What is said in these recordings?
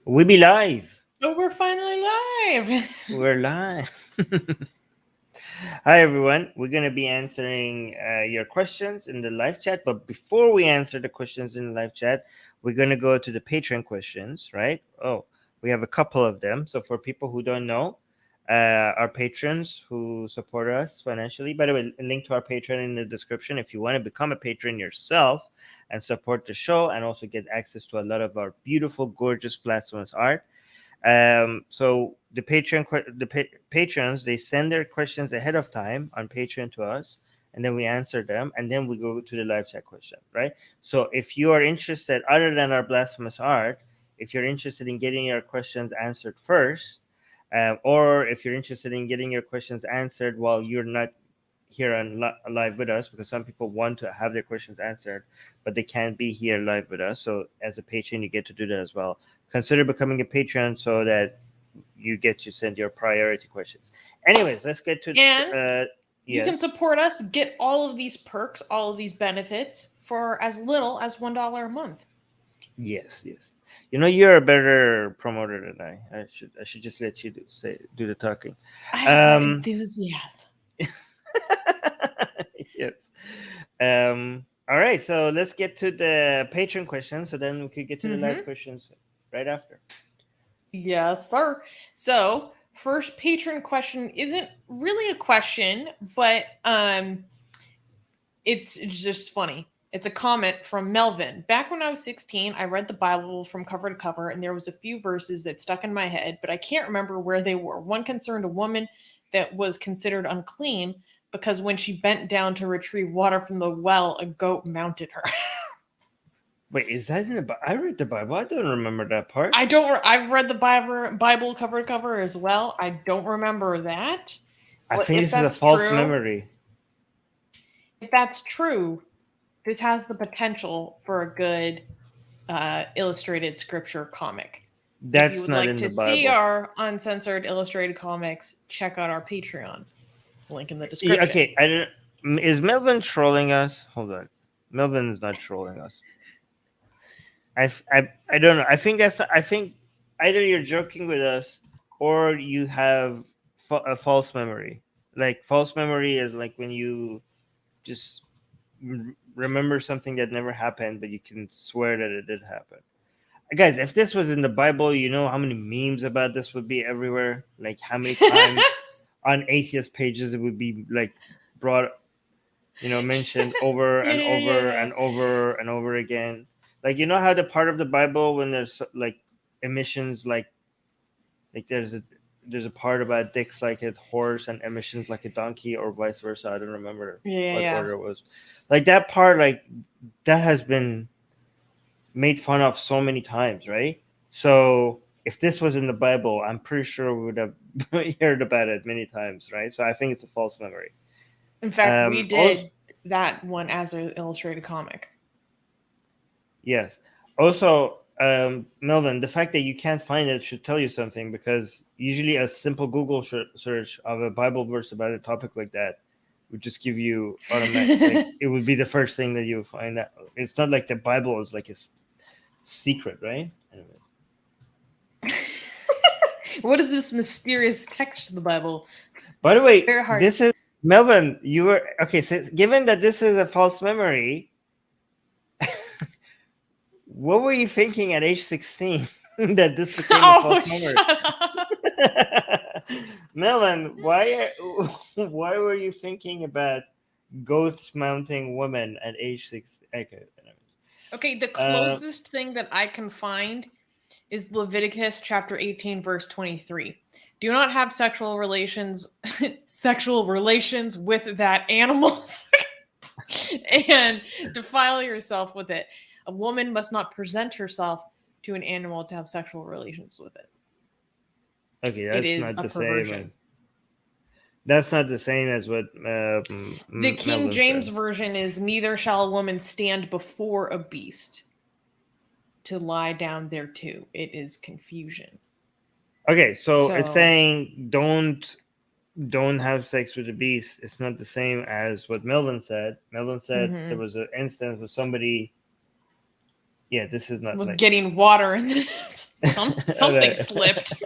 We be live. Oh, we're finally live. We're live. Hi, everyone. We're going to be answering your questions in the live chat. But before we answer the questions in the live chat, we're going to go to the Patreon questions, right? Oh, we have a couple of them. So, for people who don't know, our patrons who support us financially, by the way, a link to our Patreon in the description if you want to become a patron yourself and support the show and also get access to a lot of our beautiful, gorgeous, blasphemous art. So the patrons, they send their questions ahead of time on Patreon to us, and then we answer them, and then we go to the live chat question, right? So if you are interested, other than our blasphemous art, if you're interested in getting your questions answered first, or if you're interested in getting your questions answered while you're not here on live with us, because some people want to have their questions answered but they can't be here live with us, so as a patron you get to do that as well. Consider becoming a patron so that you get to send your priority questions. Anyways, let's get to And you can yes. support us, get all of these perks, all of these benefits for as little as $1 a month. Yes. You know, you're a better promoter than I should just let you do the talking. I have that um enthusiasm. yes. All right, so let's get to the patron questions so then we could get to the live questions right after. Yes, sir. So, first patron question isn't really a question, but it's just funny. It's a comment from Melvin. Back when I was 16, I read the Bible from cover to cover, and there was a few verses that stuck in my head, but I can't remember where they were. One concerned a woman that was considered unclean because when she bent down to retrieve water from the well, a goat mounted her. Wait, is that in the Bible? I read the Bible. I don't remember that part. I don't. I've read the Bible cover to cover as well. I don't remember that. I But think if this is a that's false true, memory. this has the potential for a good illustrated scripture comic. If you That's would not like in the to see Bible. our uncensored illustrated comics, check out our Patreon. Link in the Yeah, description. okay, I don't. Is Melvin trolling us? Hold on, Melvin is not trolling us. I don't know. I think either you're joking with us or you have a false memory. Like false memory is like when you just remember something that never happened, but you can swear that it did happen. Guys, if this was in the Bible, you know how many memes about this would be everywhere. Like how many times on atheist pages it would be like brought, mentioned over and over Yeah. and over and over again. Like you know how the part of the Bible when there's like emissions, like there's a part about dicks like a horse and emissions like a donkey, or vice versa. I don't remember what Yeah. order it was. Like that part, like that has been made fun of so many times, right? So if this was in the Bible, I'm pretty sure we would have heard about it many times, right? So I think it's a false memory. In fact, we Also, did that one as an illustrated comic. yes. Also, Melvin, the fact that you can't find it should tell you something, because usually a simple Google search of a Bible verse about a topic like that would just give you automatic, like it would be the first thing that you would find out. It's not like the Bible is like a secret, right? Anyways. What is this mysterious text of the Bible? By the way, Very hard. this is Melvin. You were okay. So, given that this is a false memory, what were you thinking at age 16 that this became a Oh, false memory? shut up. Melvin, why were you thinking about ghost mounting women at age 6? Okay, anyways. Okay, the Uh, closest thing that I can find is Leviticus chapter 18 verse 23. Do not have sexual relations with that animal and defile yourself with it. A woman must not present herself to an animal to have sexual relations with it. okay, It that's is not a the same as perversion. what The King Melvin James said. version is neither shall a woman stand before a beast to lie down thereto. It is confusion. Okay, so it's So, saying don't have sex with the beast. It's not the same as what Melvin said. Melvin said there mhm. was an instance with somebody Yeah, this is not was like getting water and then something slipped.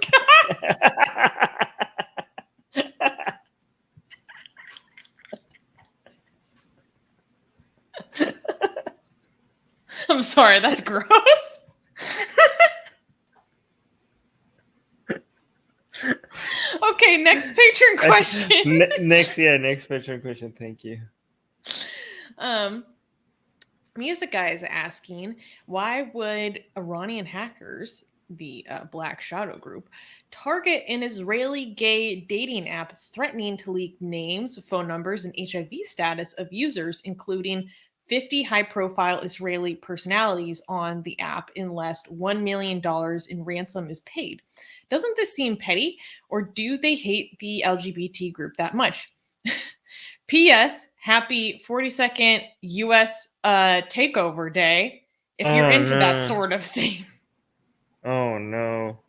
I'm sorry, that's gross. Okay, next patron question. Next patron question. Thank you. Music guy is asking, why would Iranian hackers, the Black Shadow group, target an Israeli gay dating app threatening to leak names, phone numbers, and HIV status of users, including 50 high profile Israeli personalities on the app unless $1 million in ransom is paid? Doesn't this seem petty, or do they hate the LGBT group that much? P.S. Happy 42nd U.S. Takeover Day if you're Oh into that no. sort of thing. Oh no.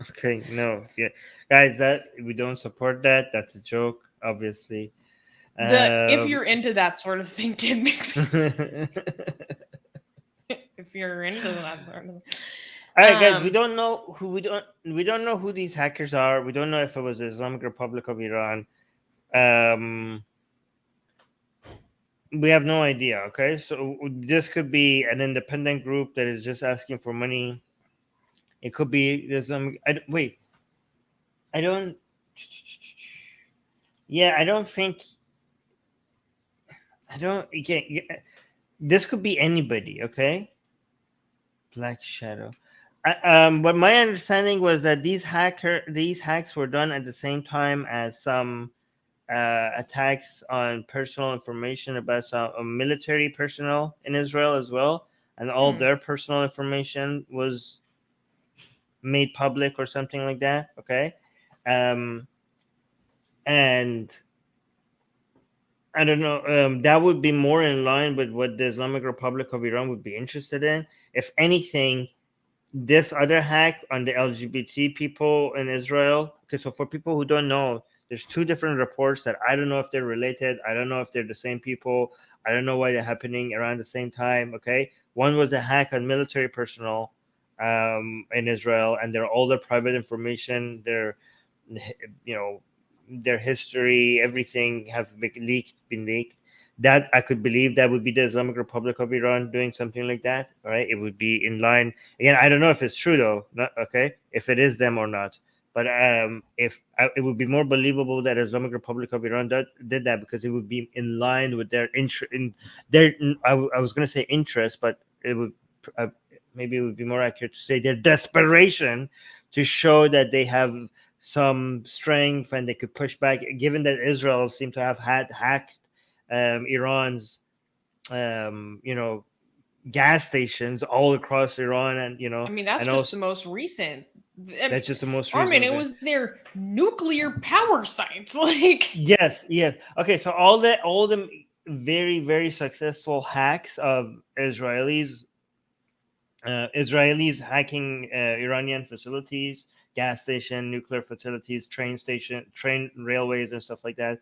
Okay, no. Yeah. Guys, that we don't support that. That's a joke, obviously. The if you're into that sort of thing did make me. If you're into that sort of thing. All right, guys, we don't know who these hackers are. We don't know if it was the Islamic Republic of Iran. We have no idea. Okay, so this could be an independent group that is just asking for money. It could be there's some. Wait, I don't. Yeah, I don't think. I don't. You can't. This could be anybody. Okay, Black Shadow. But my understanding was that these hacks were done at the same time as some attacks on personal information about some military personnel in Israel as well, and all their personal information was made public or something like that. Okay, and I don't know. That would be more in line with what the Islamic Republic of Iran would be interested in. If anything, this other hack on the LGBT people in Israel. Okay, so for people who don't know, there's two different reports that I don't know if they're related. I don't know if they're the same people. I don't know why they're happening around the same time. Okay, one was a hack on military personnel in Israel, and all their private information, their history, everything have been leaked. That I could believe that would be the Islamic Republic of Iran doing something like that. All right, it would be in line. Again, I don't know if it's true though. Not, okay, if it is them or not. But it would be more believable that Islamic Republic of Iran did that, because it would be in line with their interest. In their, I was going to say interest, but it would maybe it would be more accurate to say their desperation to show that they have some strength and they could push back, given that Israel seemed to have hacked Iran's gas stations all across Iran, and I mean, that's and just also the most recent. that's just the most Armin, recent. it was their nuclear power sites. Like, yes. Okay, so all the very, very successful hacks of Israelis hacking Iranian facilities, gas station, nuclear facilities, train railways, and stuff like that,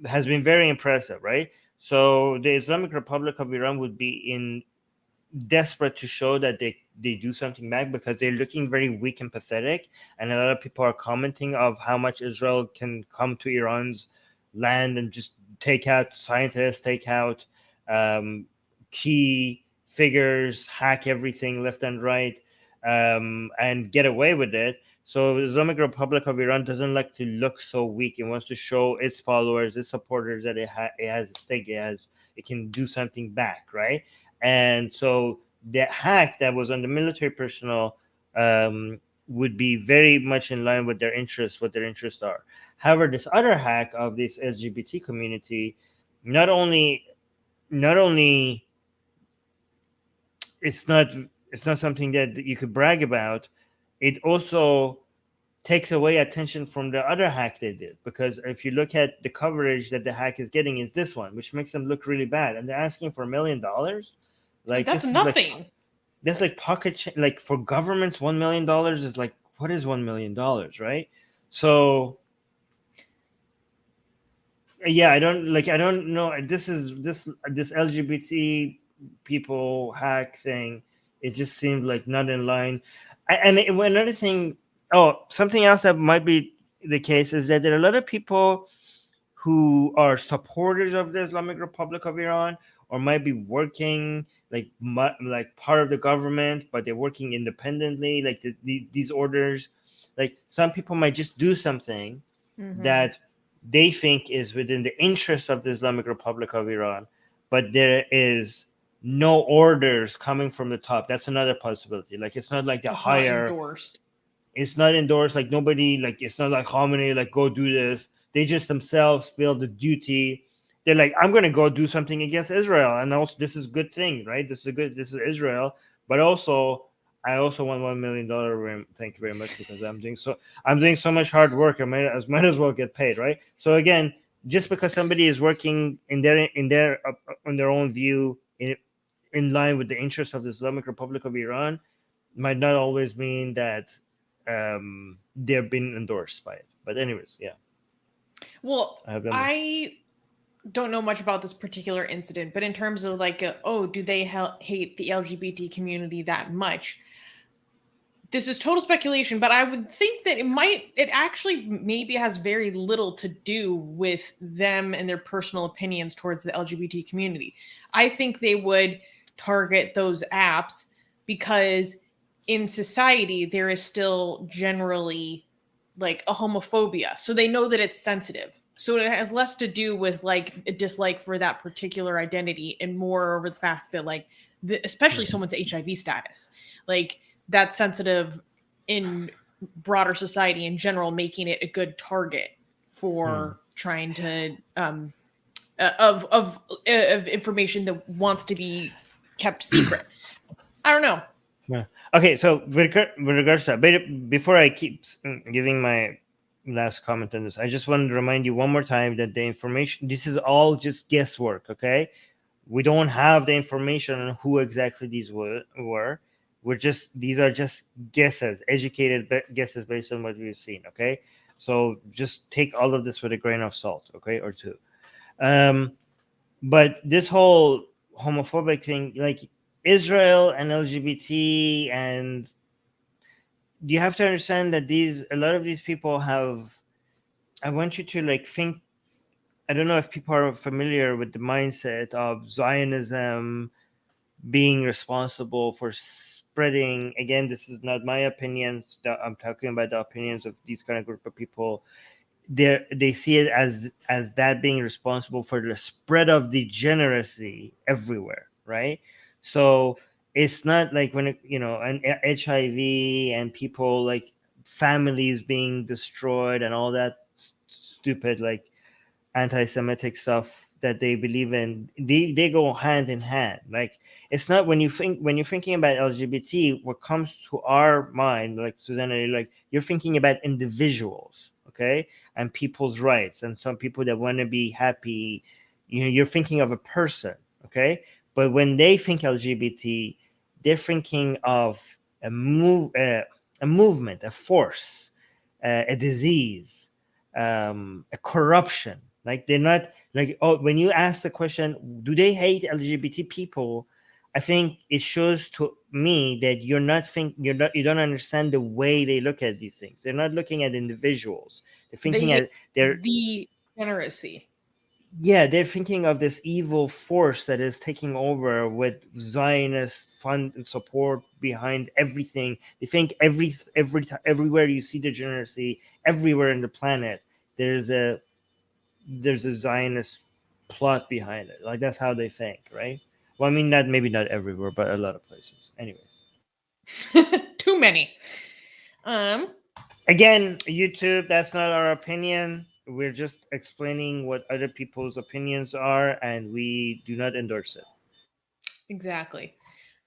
has been very impressive, right? So the Islamic Republic of Iran would be desperate to show that they do something back, because they're looking very weak and pathetic, and a lot of people are commenting of how much Israel can come to Iran's land and just take out scientists, take out key figures, hack everything left and right, and get away with it. So the Islamic Republic of Iran doesn't like to look so weak. It wants to show its followers, its supporters, that it has a stake. It can do something back, right? And so the hack that was on the military personnel would be very much in line with their interests, what their interests are. However, this other hack of this LGBT community, not only it's not something that you could brag about, it also takes away attention from the other hack they did. Because if you look at the coverage that the hack is getting, is this one, which makes them look really bad, and they're asking for $1 million. Like, that's this is like nothing. that's like like for governments, $1 million is like, what is $1 million, right? So yeah, I don't know. This LGBT people hack thing, it just seemed like not in line. Another thing, something else that might be the case is that there are a lot of people who are supporters of the Islamic Republic of Iran, or might be working like part of the government, but they're working independently. Like these orders, like some people might just do something that they think is within the interest of the Islamic Republic of Iran, but there is no orders coming from the top. That's another possibility. Like it's not like the It's not higher, endorsed. it's not endorsed. Like nobody, like it's not like Khamenei, like go do this. They just themselves feel the duty. They're like, I'm going to go do something against Israel, and also this is a good thing, right? This is Israel, but also I also want $1 million. Thank you very much, because I'm doing so much hard work. Might as well get paid, right? So again, just because somebody is working in their on their own view in line with the interests of the Islamic Republic of Iran, might not always mean that they're being endorsed by it. But anyways, yeah. Well, I don't know much about this particular incident, but in terms of like, do they hate the LGBT community that much? This is total speculation, but I would think that it actually maybe has very little to do with them and their personal opinions towards the LGBT community. I think they would target those apps because in society there is still generally like a homophobia. So they know that it's sensitive. So it has less to do with like a dislike for that particular identity and more over the fact that like, especially someone's HIV status, like that's sensitive in broader society in general, making it a good target for trying to of information that wants to be kept secret. I don't know. Yeah. Okay, so with regards to that, but before I keep giving my last comment on this, I just wanted to remind you one more time that the information, this is all just guesswork, okay? We don't have the information on who exactly these were. These are just guesses, educated guesses based on what we've seen, okay? So just take all of this with a grain of salt, okay, or two. But this whole homophobic thing, like Israel and LGBT, and you have to understand that a lot of these people have, I want you to like think, I don't know if people are familiar with the mindset of Zionism being responsible for spreading, again, this is not my opinions, I'm talking about the opinions of these kind of group of people. They see it as that being responsible for the spread of degeneracy everywhere, right? So it's not like when and HIV and people like families being destroyed and all that stupid like anti-Semitic stuff that they believe in, they go hand in hand. Like it's not when you're thinking about LGBT, what comes to our mind, like Susanna, like you're thinking about individuals, okay, and people's rights, and some people that want to be happy. You're thinking of a person, okay. But when they think LGBT, they're thinking of a movement, a force, a disease, a corruption. Like they're not like, when you ask the question, do they hate LGBT people? I think it shows to me that you don't understand the way they look at these things. They're not looking at individuals. They're thinking they're degeneracy. Yeah, they're thinking of this evil force that is taking over with Zionist fund and support behind everything. They think everywhere you see degeneracy, everywhere in the planet, there's a Zionist plot behind it. Like that's how they think, right? Well, I mean, maybe not everywhere, but a lot of places. Anyways, too many. Again, YouTube, that's not our opinion. We're just explaining what other people's opinions are, and we do not endorse it. Exactly.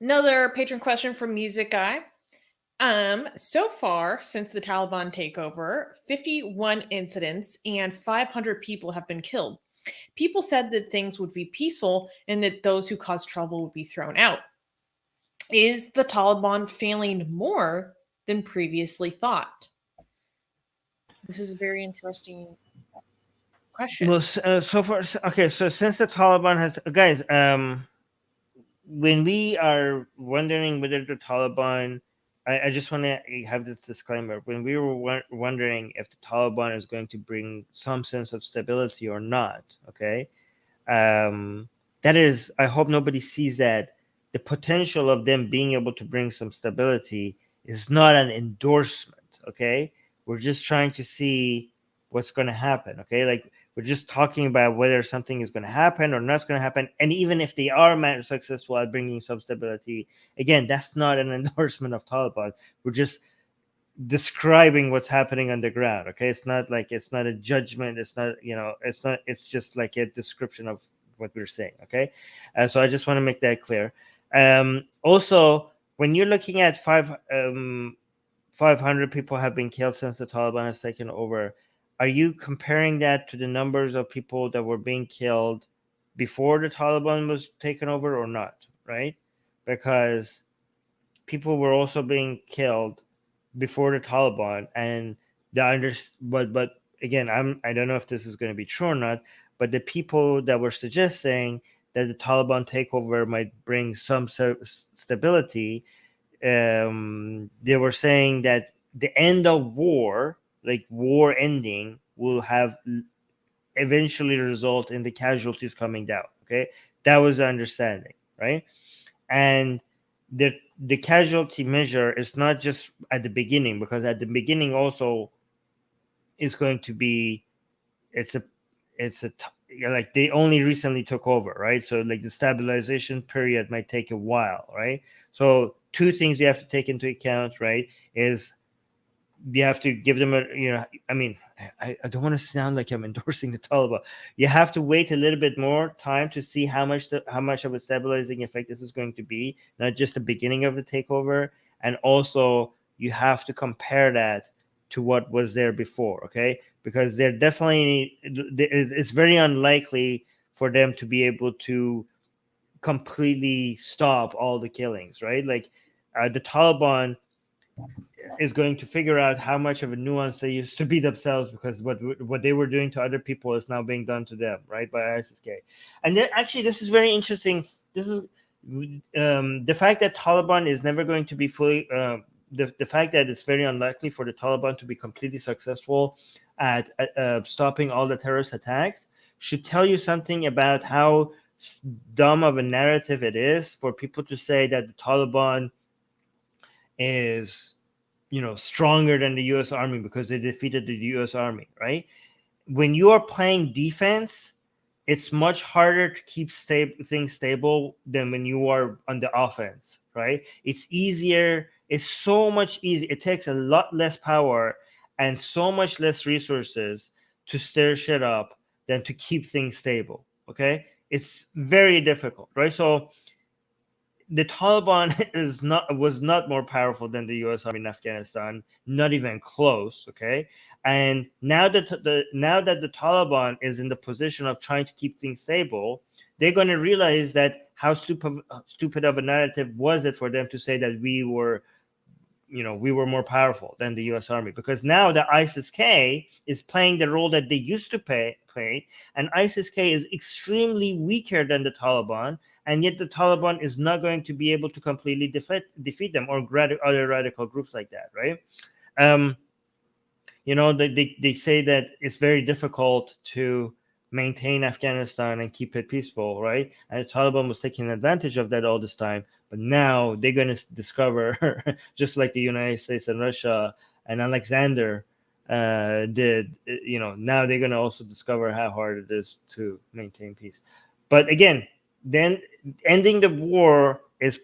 Another patron question from Music Guy. So far, since the Taliban takeover, 51 incidents and 500 people have been killed. People said that things would be peaceful and that those who caused trouble would be thrown out. Is the Taliban failing more than previously thought? This is a very interesting question. Well, so far, okay. So since the Taliban has, guys, when we are wondering whether the Taliban, I just want to have this disclaimer. When we were wondering if the Taliban is going to bring some sense of stability or not, okay, that is, I hope nobody sees that the potential of them being able to bring some stability is not an endorsement, okay? We're just trying to see what's going to happen, okay? Like, we're just talking about whether something is going to happen or not going to happen. And even if they are successful at bringing some stability, again, that's not an endorsement of Taliban. We're just describing what's happening on the ground, okay? It's not like, it's not a judgment, it's not, it's not, it's just like a description of what we're saying, okay? So I just want to make that clear. Also, when you're looking at 500 people have been killed since the Taliban has taken over, are you comparing that to the numbers of people that were being killed before the Taliban was taken over or not, right? Because people were also being killed before the Taliban, and but again, I don't know if this is going to be true or not, but the people that were suggesting that the Taliban takeover might bring some stability, they were saying that the end of war, like war ending, will have eventually result in the casualties coming down. Okay, that was the understanding, right? And the casualty measure is not just at the beginning, because at the beginning also is going to be, it's a like they only recently took over, right? So like the stabilization period might take a while, right? So two things you have to take into account, right, is you have to give them a, I mean, I don't want to sound like I'm endorsing the Taliban. You have to wait a little bit more time to see how much of a stabilizing effect this is going to be, not just the beginning of the takeover. And also you have to compare that to what was there before, okay? Because they're definitely, it's very unlikely for them to be able to completely stop all the killings, right? Like, the Taliban is going to figure out how much of a nuance they used to be themselves, because what they were doing to other people is now being done to them, right, by ISIS-K. And then, actually, this is very interesting. This is the fact that Taliban is never going to be fully. The fact that it's very unlikely for the Taliban to be completely successful at stopping all the terrorist attacks should tell you something about how dumb of a narrative it is for people to say that the Taliban is, stronger than the US Army because they defeated the US Army, right? When you are playing defense, it's much harder to keep things stable than when you are on the offense, right? It's easier, it's so much easier. It takes a lot less power and so much less resources to stir shit up than to keep things stable, okay? It's very difficult, right? So the Taliban was not more powerful than the U.S. Army in Afghanistan, not even close. Okay, and now that the Taliban is in the position of trying to keep things stable, they're going to realize that how stupid of a narrative was it for them to say that we were more powerful than the U.S. Army, because now the ISIS-K is playing the role that they used to play, and ISIS-K is extremely weaker than the Taliban, and yet the Taliban is not going to be able to completely defeat them, or other radical groups like that, right? They say that it's very difficult to maintain Afghanistan and keep it peaceful, right? And the Taliban was taking advantage of that all this time. But now they're going to discover, just like the United States and Russia and Alexander did, now they're going to also discover how hard it is to maintain peace. But again, then ending the war is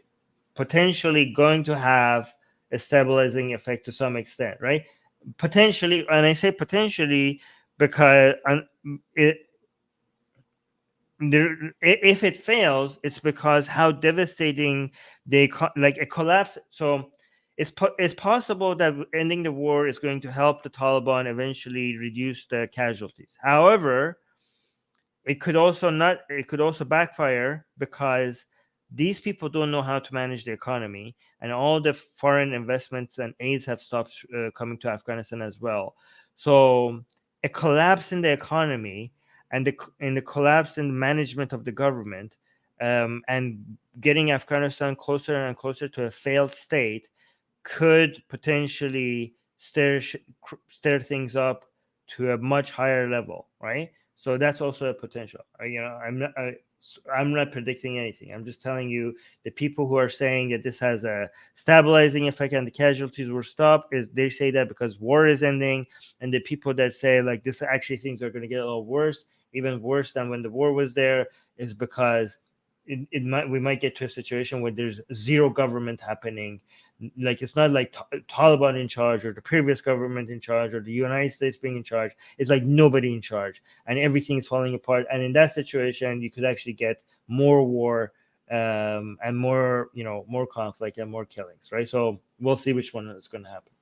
potentially going to have a stabilizing effect to some extent, right? Potentially, and I say potentially because if it fails, it's because how devastating like a collapse. So it's possible that ending the war is going to help the Taliban eventually reduce the casualties. However, it could also backfire, because these people don't know how to manage the economy, and all the foreign investments and aids have stopped coming to Afghanistan as well. So a collapse in the economy and the collapse in the management of the government and getting Afghanistan closer and closer to a failed state could potentially stir things up to a much higher level, right? So that's also a potential. I'm not predicting anything. I'm just telling you the people who are saying that this has a stabilizing effect and the casualties will stop is they say that because war is ending, and the people that say like this actually things are going to get a little worse, even worse than when the war was there, is because we might get to a situation where there's zero government happening. Like it's not like Taliban in charge or the previous government in charge or the United States being in charge. It's like nobody in charge and everything is falling apart. And in that situation, you could actually get more war and more, more conflict and more killings, right? So we'll see which one is going to happen.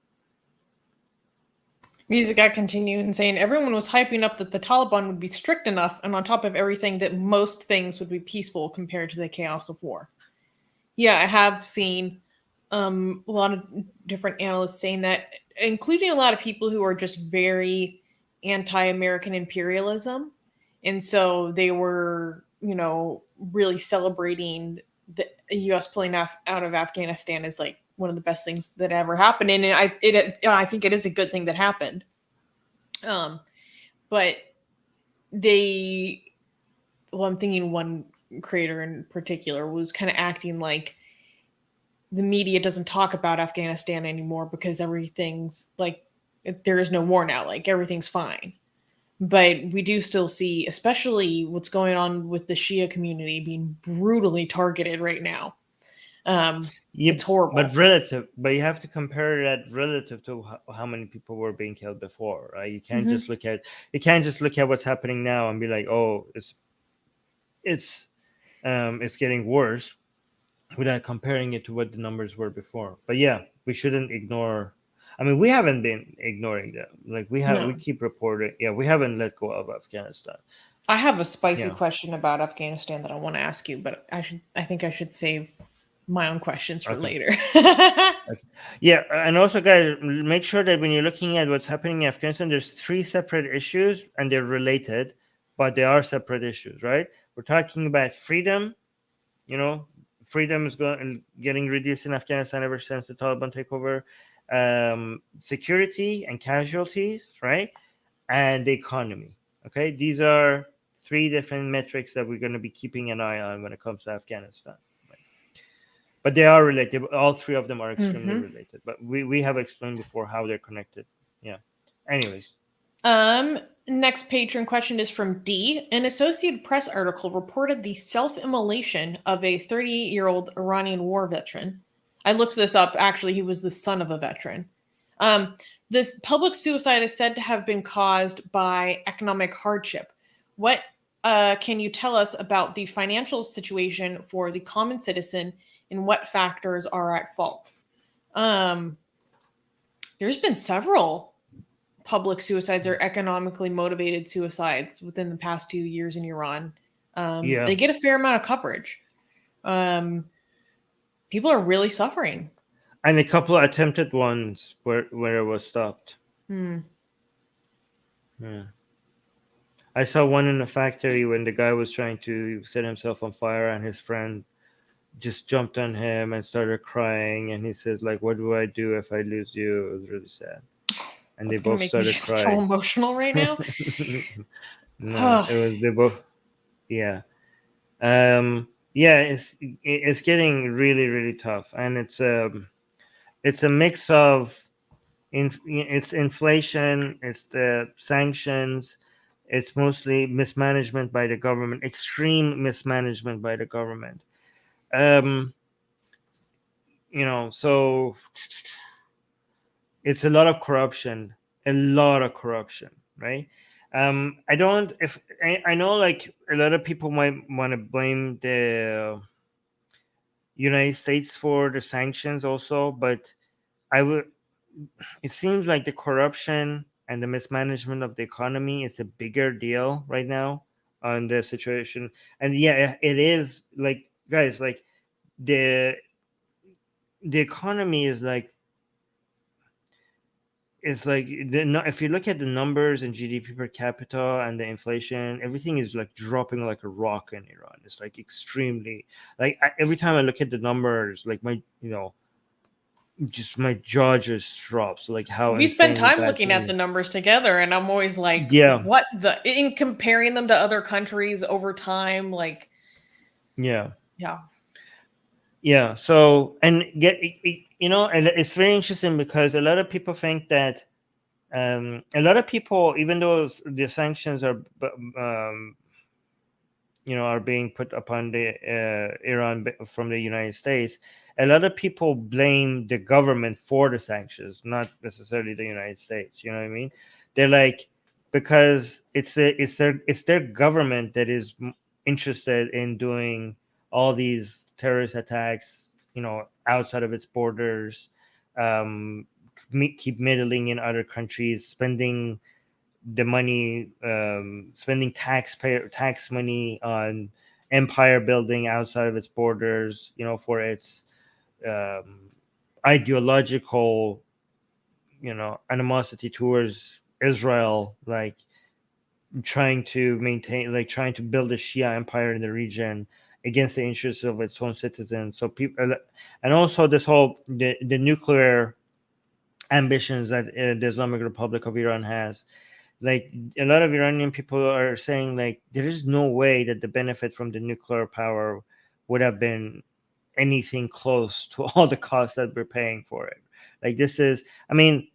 Music got continued and saying everyone was hyping up that the Taliban would be strict enough, and on top of everything, that most things would be peaceful compared to the chaos of war. Yeah, I have seen a lot of different analysts saying that, including a lot of people who are just very anti-American imperialism, and so they were, really celebrating the U.S. pulling out of Afghanistan as like one of the best things that ever happened, and I think it is a good thing that happened. But I'm thinking one creator in particular was kind of acting like the media doesn't talk about Afghanistan anymore because everything's like there is no war now, like everything's fine. But we do still see, especially what's going on with the Shia community being brutally targeted right now. It's horrible. But you have to compare that relative to how many people were being killed before, right? You can't just look at what's happening now and be like, oh, it's getting worse, without comparing it to what the numbers were before. But yeah, we shouldn't ignore. I mean, we haven't been ignoring them. Like we keep reporting. Yeah, we haven't let go of Afghanistan. I have a spicy question about Afghanistan that I want to ask you, but I think I should save my own questions for later. Okay. Yeah, and also, guys, make sure that when you're looking at what's happening in Afghanistan, there's 3 separate issues, and they're related, but they are separate issues, right? We're talking about freedom. Freedom is getting reduced in Afghanistan ever since the Taliban takeover. Security and casualties, right? And the economy. Okay, these are 3 different metrics that we're going to be keeping an eye on when it comes to Afghanistan. Right? But they are related. All 3 of them are extremely related. But we have explained before how they're connected. Yeah. Anyways. Next patron question is from D. An Associated Press article reported the self-immolation of a 38-year-old Iranian war veteran. I looked this up. Actually, he was the son of a veteran. This public suicide is said to have been caused by economic hardship. What can you tell us about the financial situation for the common citizen and what factors are at fault? There's been several public suicides or economically motivated suicides within the past 2 years in Iran. They get a fair amount of coverage. People are really suffering. And a couple of attempted ones where it was stopped. Yeah. I saw one in a factory when the guy was trying to set himself on fire and his friend just jumped on him and started crying, and he said, like, what do I do if I lose you? It was really sad. And That's they both started crying. So emotional right now. No, they both. Yeah. Yeah, it's getting really, really tough, and it's a mix of it's inflation, it's the sanctions, it's mostly mismanagement by the government, extreme mismanagement by the government. So it's a lot of corruption, right? I know like a lot of people might want to blame the United States for the sanctions also, but it seems like the corruption and the mismanagement of the economy is a bigger deal right now on the situation. And yeah, it is, like, guys, like the economy is like it's like if you look at the numbers and GDP per capita and the inflation, everything is like dropping like a rock in Iran. It's like extremely like every time I look at the numbers, like my just my jaw just drops. Like how We spend insanely time bad looking at things. the numbers together, and I'm always like, Yeah, what the, in comparing them to other countries over time, like, yeah, yeah. yeah. So and and it's very interesting because a lot of people think that a lot of people, even though the sanctions are are being put upon the Iran from the United States, a lot of people blame the government for the sanctions, not necessarily the United States. You know what I mean? They're like, because it's their government that is interested in doing all these terrorist attacks, outside of its borders, um, keep meddling in other countries, spending the money, spending tax money on empire building outside of its borders, for its um, ideological, animosity towards Israel, like trying to build a Shia empire in the region against the interests of its own citizens. So people, and also this whole the nuclear ambitions that the Islamic Republic of Iran has. Like a lot of Iranian people are saying, like there is no way that the benefit from the nuclear power would have been anything close to all the costs that we're paying for it. Like this is, I mean,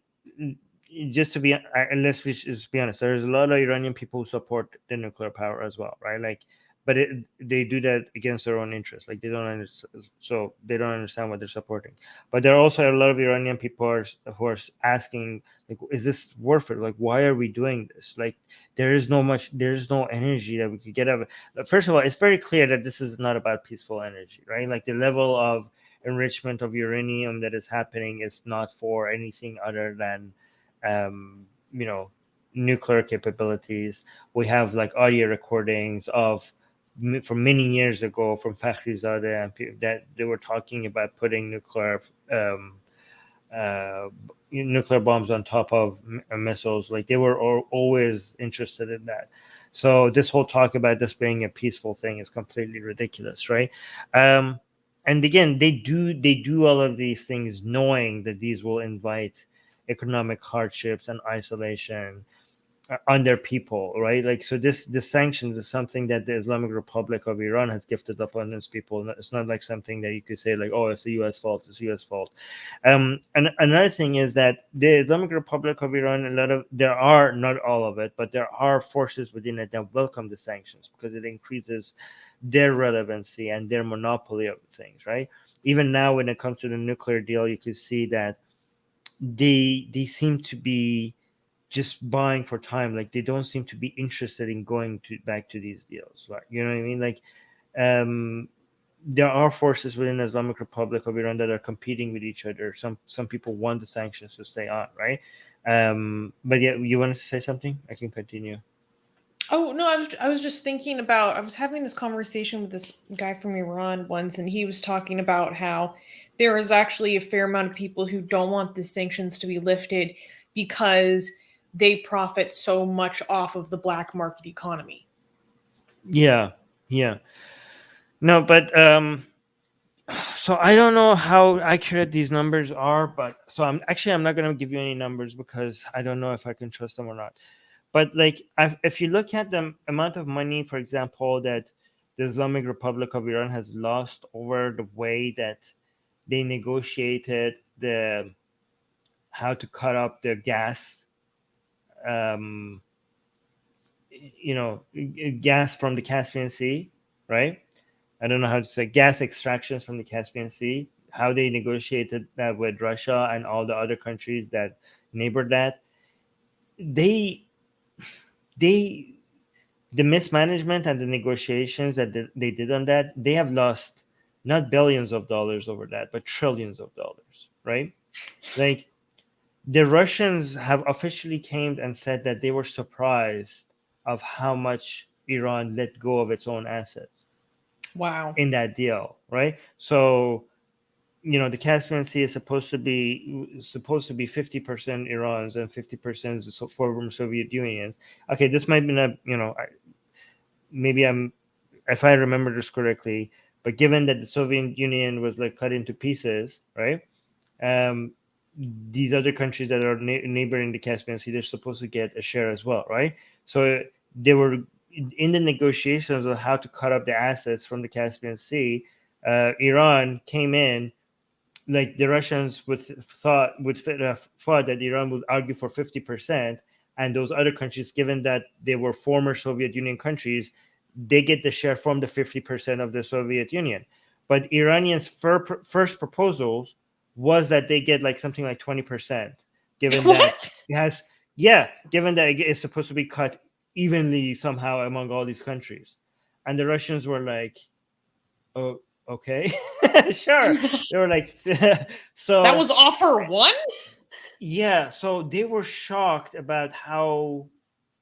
just to be, let's just be honest, there's a lot of Iranian people who support the nuclear power as well, right? Like, but they do that against their own interests. Like they don't understand, so they don't understand what they're supporting. But there are also a lot of Iranian people who are asking, like, is this worth it? Like, why are we doing this? Like, there is no energy that we could get out of it. First of all, it's very clear that this is not about peaceful energy, right? Like the level of enrichment of uranium that is happening is not for anything other than um, you know nuclear capabilities. We have like audio recordings of from many years ago from Fakhrizadeh and that they were talking about putting um, uh, nuclear bombs on top of missiles. Like they were always interested in that. So this whole talk about this being a peaceful thing is completely ridiculous, right? Um, and again, they do all of these things knowing that these will invite economic hardships and isolation on their people, right? Like, so this sanctions is something that the Islamic Republic of Iran has gifted upon its people. It's not like something that you could say like, oh, it's the U.S. fault. It's the U.S. fault. And another thing is that the Islamic Republic of Iran, there are, not all of it, but there are forces within it that welcome the sanctions because it increases their relevancy and their monopoly of things, right? Even now, when it comes to the nuclear deal, you could see that they seem to be just buying for time. Like they don't seem to be interested in going to back to these deals, right? You know what I mean? Like um there are forces within the Islamic Republic of Iran that are competing with each other. Some people want the sanctions to stay on, right? But yeah, you wanted to say something? I can continue. Oh no, I was just thinking about, I was having this conversation with this guy from Iran once, and he was talking about how there is actually a fair amount of people who don't want the sanctions to be lifted because they profit so much off of the black market economy. Yeah, yeah. No, but so I don't know how accurate these numbers are, but so I'm not going to give you any numbers because I don't know if I can trust them or not. But like, if you look at the amount of money, for example, that the Islamic Republic of Iran has lost over the way that they negotiated the how to cut up their gas, um, gas from the Caspian Sea, right? I don't know how to say gas extractions from the Caspian Sea, how they negotiated that with Russia and all the other countries that neighbored that. They they the mismanagement and the negotiations that they did on that, they have lost not billions of dollars over that, but trillions of dollars, right? Like the Russians have officially came and said that they were surprised of how much Iran let go of its own assets Wow. in that deal, right? So the Caspian Sea is supposed to be 50% Iran's and 50% is the former Soviet Union. Okay, this might be not, maybe I'm, if I remember this correctly, but given that the Soviet Union was like cut into pieces, right? Um, these other countries that are neighboring the Caspian Sea, they're supposed to get a share as well, right? So they were in the negotiations of how to cut up the assets from the Caspian Sea. Iran came in, like the Russians thought that Iran would argue for 50%, and those other countries, given that they were former Soviet Union countries, they get the share from the 50% of the Soviet Union. But Iranians' first proposals was that they get like something like 20%, given that What? it has, given that it's supposed to be cut evenly somehow among all these countries, and the Russians were like, "Oh, okay, sure." They were like, That so was offer one? yeah, so they were shocked about how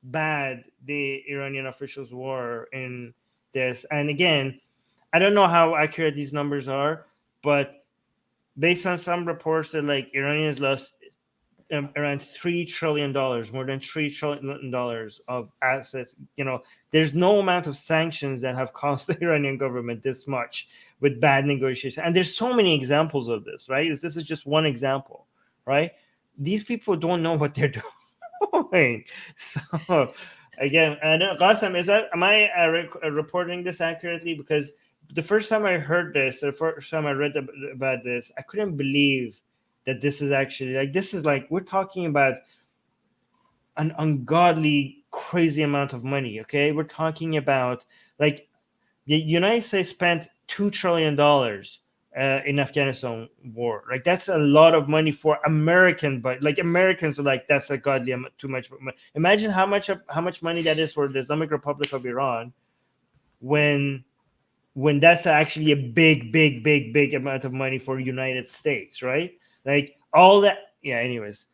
bad the Iranian officials were in this. And again, I don't know how accurate these numbers are, but based on some reports that like Iranians lost around $3 trillion, more than $3 trillion of assets. There's no amount of sanctions that have cost the Iranian government this much with bad negotiations. And there's so many examples of this, right? This is just one example, right? These people don't know what they're doing. So again, I don't, Qasim, am I reporting this accurately? Because the first time I heard this, the first time I read about this, I couldn't believe that this is actually like, this is like, we're talking about an ungodly crazy amount of money. Okay, we're talking about like the United States spent $2 trillion in Afghanistan war. Like that's a lot of money for American, but like Americans are like, that's a godly too much money. Imagine how much money that is for the Islamic Republic of Iran when that's actually a big amount of money for United States, right? Like all that. Yeah. Anyways,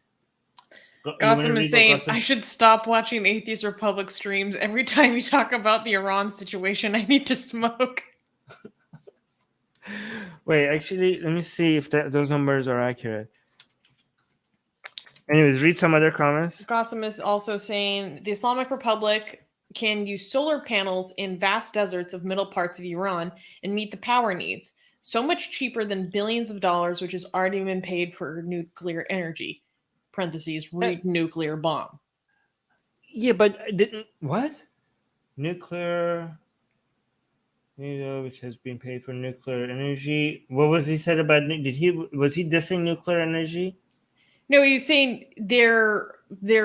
you want to Gossam is read what saying, Gossam? I should stop watching Atheist Republic streams. Every time you talk about the Iran situation, I need to smoke. Wait, actually, let me see if those numbers are accurate. Anyways, read some other comments. Gossam is also saying, the Islamic Republic can use solar panels in vast deserts of middle parts of Iran and meet the power needs. So much cheaper than billions of dollars, which has already been paid for nuclear energy. Parentheses, read nuclear bomb. Yeah, but didn't what? Nuclear, which has been paid for nuclear energy. What was he said about? Was he dissing nuclear energy? No, he was saying their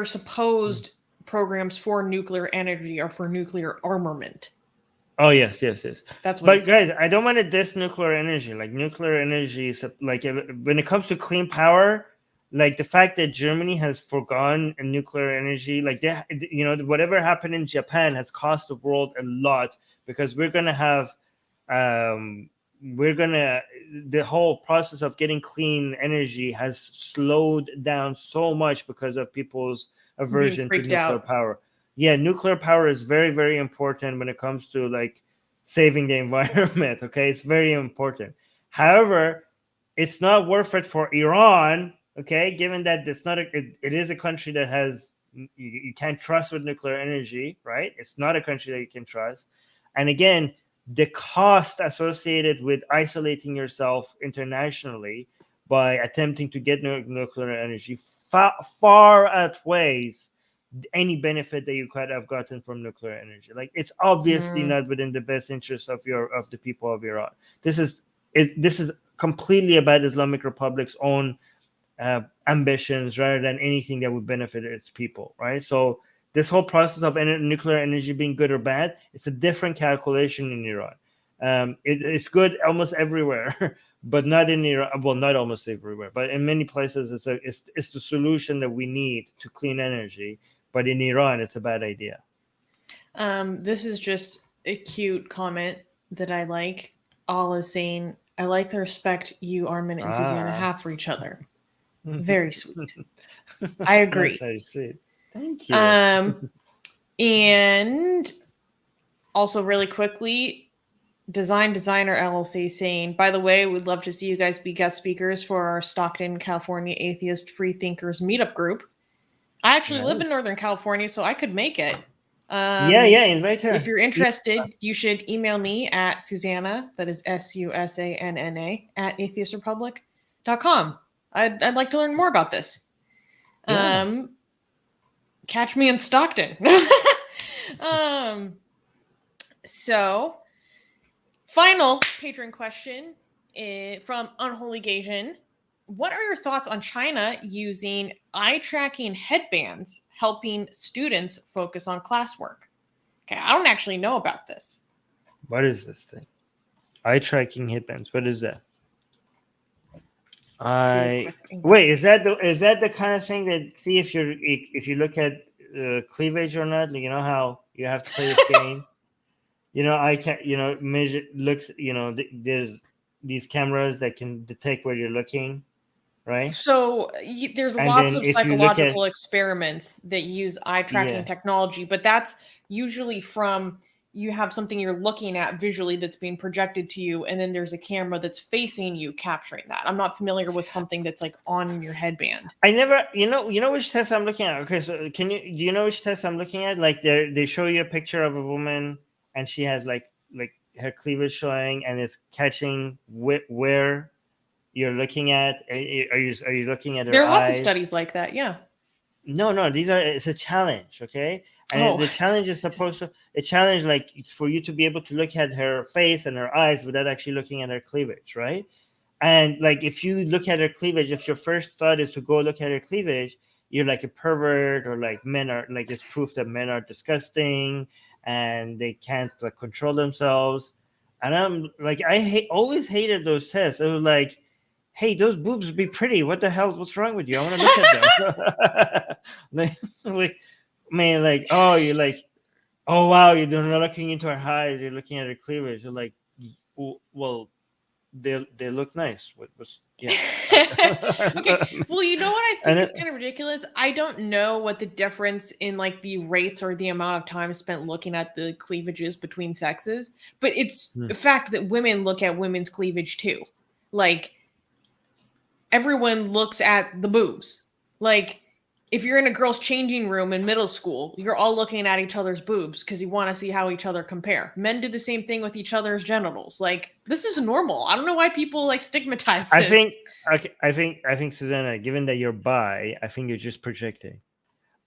supposed programs for nuclear energy are for nuclear armament. Oh yes. That's what he But said. guys, I don't want to diss nuclear energy. Like nuclear energy is like, when it comes to clean power, like the fact that Germany has forgone nuclear energy, like whatever happened in Japan has cost the world a lot, because um, the whole process of getting clean energy has slowed down so much because of people's Being aversion to freaked nuclear out. power. Yeah, nuclear power is very, very important when it comes to like saving the environment. Okay, it's very important. However, it's not worth it for Iran. Okay, given that it's not it is a country that has, you can't trust with nuclear energy, right? It's not a country that you can trust. And again, the cost associated with isolating yourself internationally by attempting to get nuclear energy far outweighs any benefit that you could have gotten from nuclear energy. Like it's obviously not within the best interest of the people of Iran. This is completely about Islamic Republic's own ambitions rather than anything that would benefit its people, right? So this whole process of nuclear energy being good or bad, it's a different calculation in Iran. It's good almost everywhere, but not in Iran. Well, not almost everywhere, but in many places, it's the solution that we need to clean energy. But in Iran, it's a bad idea. This is just a cute comment that I like. All is saying, I like the respect you, Armin, and Susanna Ah, have for each other. Very sweet. I agree. that's very sweet. Thank you. Um, and also really quickly, Designer LLC saying, by the way, we'd love to see you guys be guest speakers for our Stockton, California Atheist Free Thinkers meetup group. I actually live in Nice. Northern California, so I could make it. Yeah, invite her. If you're interested, you should email me at Susanna, that is Susanna, at atheistrepublic.com. I'd like to learn more about this. Yeah. Catch me in Stockton. So, final patron question from Unholy Gasian. What are your thoughts on China using eye tracking headbands helping students focus on classwork? Okay, I don't actually know about this. What is this thing? Eye tracking headbands. What is that? Wait, is that the kind of thing that see if you look at cleavage or not? You know how you have to play this game. I can't. Measure looks. There's these cameras that can detect where you're looking, right? So there's And lots then of if you look psychological experiments that use eye tracking Yeah. technology, but that's usually from you have something you're looking at visually that's being projected to you, and then there's a camera that's facing you capturing that. I'm not familiar with something that's like on your headband. I never, you know which test I'm looking at. Okay, so do you know which test I'm looking at? Like they show you a picture of a woman and she has like her cleavage showing and it's catching where you're looking at. Are you looking at her There are lots of eyes? studies like that. Yeah. No, it's a challenge, okay? And the challenge is supposed to a challenge like for you to be able to look at her face and her eyes without actually looking at her cleavage, right? And like if you look at her cleavage, if your first thought is to go look at her cleavage, you're like a pervert or like men are like it's proof that men are disgusting and they can't like control themselves. And I'm like always hated those tests. It was like, hey, those boobs would be pretty. What the hell? What's wrong with you? I want to look at them. like, oh, you're like, oh wow, you're not looking into her eyes. You're looking at her cleavage. You're like, well, they look nice. What was yeah? Okay. Well, you know what I think is kind of ridiculous? I don't know what the difference in like the rates or the amount of time spent looking at the cleavages between sexes, but it's the fact that women look at women's cleavage too. Like everyone looks at the boobs. Like if you're in a girl's changing room in middle school, you're all looking at each other's boobs because you want to see how each other compare. Men do the same thing with each other's genitals. Like this is normal. I don't know why people like stigmatize this. I think Susanna, given that you're bi, I think you're just projecting.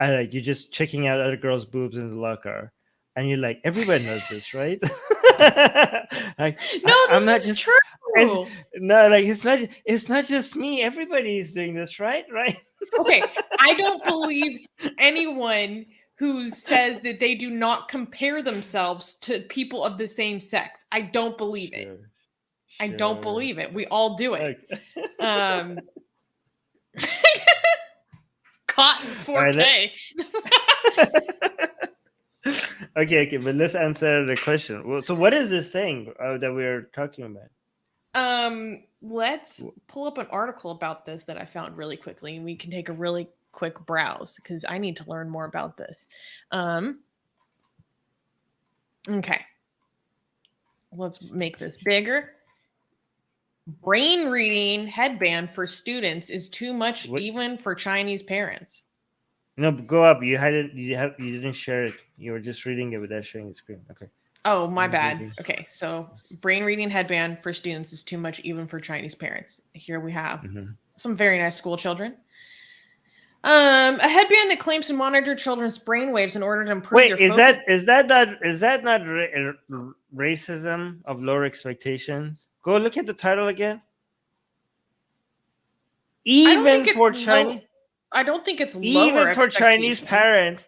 You're just checking out other girls' boobs in the locker, and you're like, everybody knows this, right? I'm not just true. It's not just me. Everybody is doing this, right? Okay, I don't believe anyone who says that they do not compare themselves to people of the same sex. I don't believe it. I don't believe it. We all do it. Okay. Cotton 4K. Okay, but let's answer the question. Well, so what is this thing that we're talking about? Let's pull up an article about this that I found really quickly, and we can take a really quick browse because I need to learn more about this. Okay. Let's make this bigger. Brain reading headband for students is too much even for Chinese parents. No, go up. You didn't share it. You were just reading it without sharing the screen. Okay. Oh, my bad. Okay, so brain reading headband for students is too much even for Chinese parents. Here we have some very nice school children. A headband that claims to monitor children's brainwaves in order to improve their focus. Is that not racism of lower expectations? Go look at the title again. Even for Chinese, I don't think it's lower. Even for Chinese parents,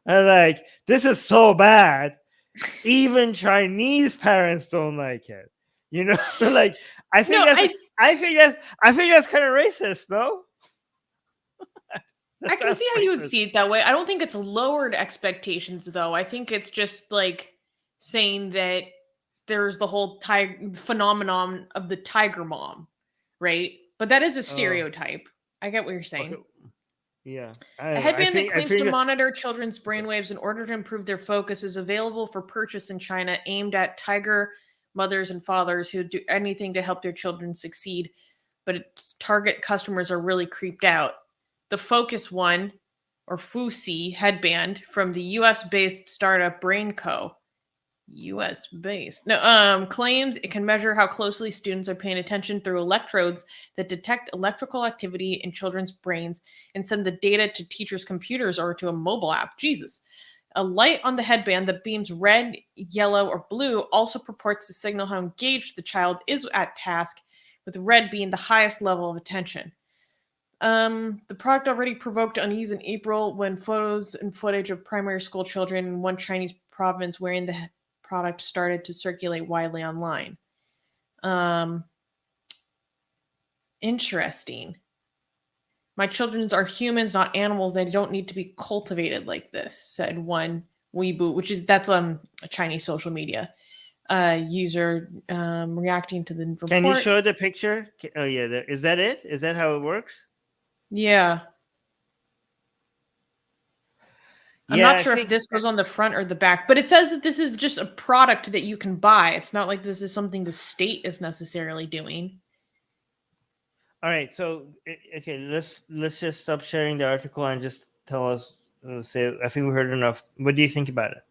like, this is so bad. Even Chinese parents don't like it. Like I think that's kind of racist, though. I can see how you would see it that way. I don't think it's lowered expectations, though. I think it's just like saying that there's the whole phenomenon of the tiger mom, right? But that is a stereotype. I get what you're saying. Okay. Yeah, A headband that claims to figure. monitor children's brainwaves in order to improve their focus is available for purchase in China, aimed at tiger mothers and fathers who do anything to help their children succeed, but its target customers are really creeped out. The Focus One, or Fusi headband from the US-based startup BrainCo, US based. No, claims it can measure how closely students are paying attention through electrodes that detect electrical activity in children's brains and send the data to teachers' computers or to a mobile app. Jesus. A light on the headband that beams red, yellow, or blue also purports to signal how engaged the child is at task, with red being the highest level of attention. The product already provoked unease in April when photos and footage of primary school children in one Chinese province wearing the product started to circulate widely online. Um, Interesting. My children are humans, not animals. They don't need to be cultivated like this," said one Weibo, which is that's a Chinese social media user reacting to the report. Can you show the picture? Oh yeah, is that it? Is that how it works? Yeah. I'm Yeah, not sure if this goes on the front or the back, but it says that this is just a product that you can buy. It's not like this is something the state is necessarily doing. All right, so okay, let's just stop sharing the article and just tell us. Say, I think we heard enough. What do you think about it?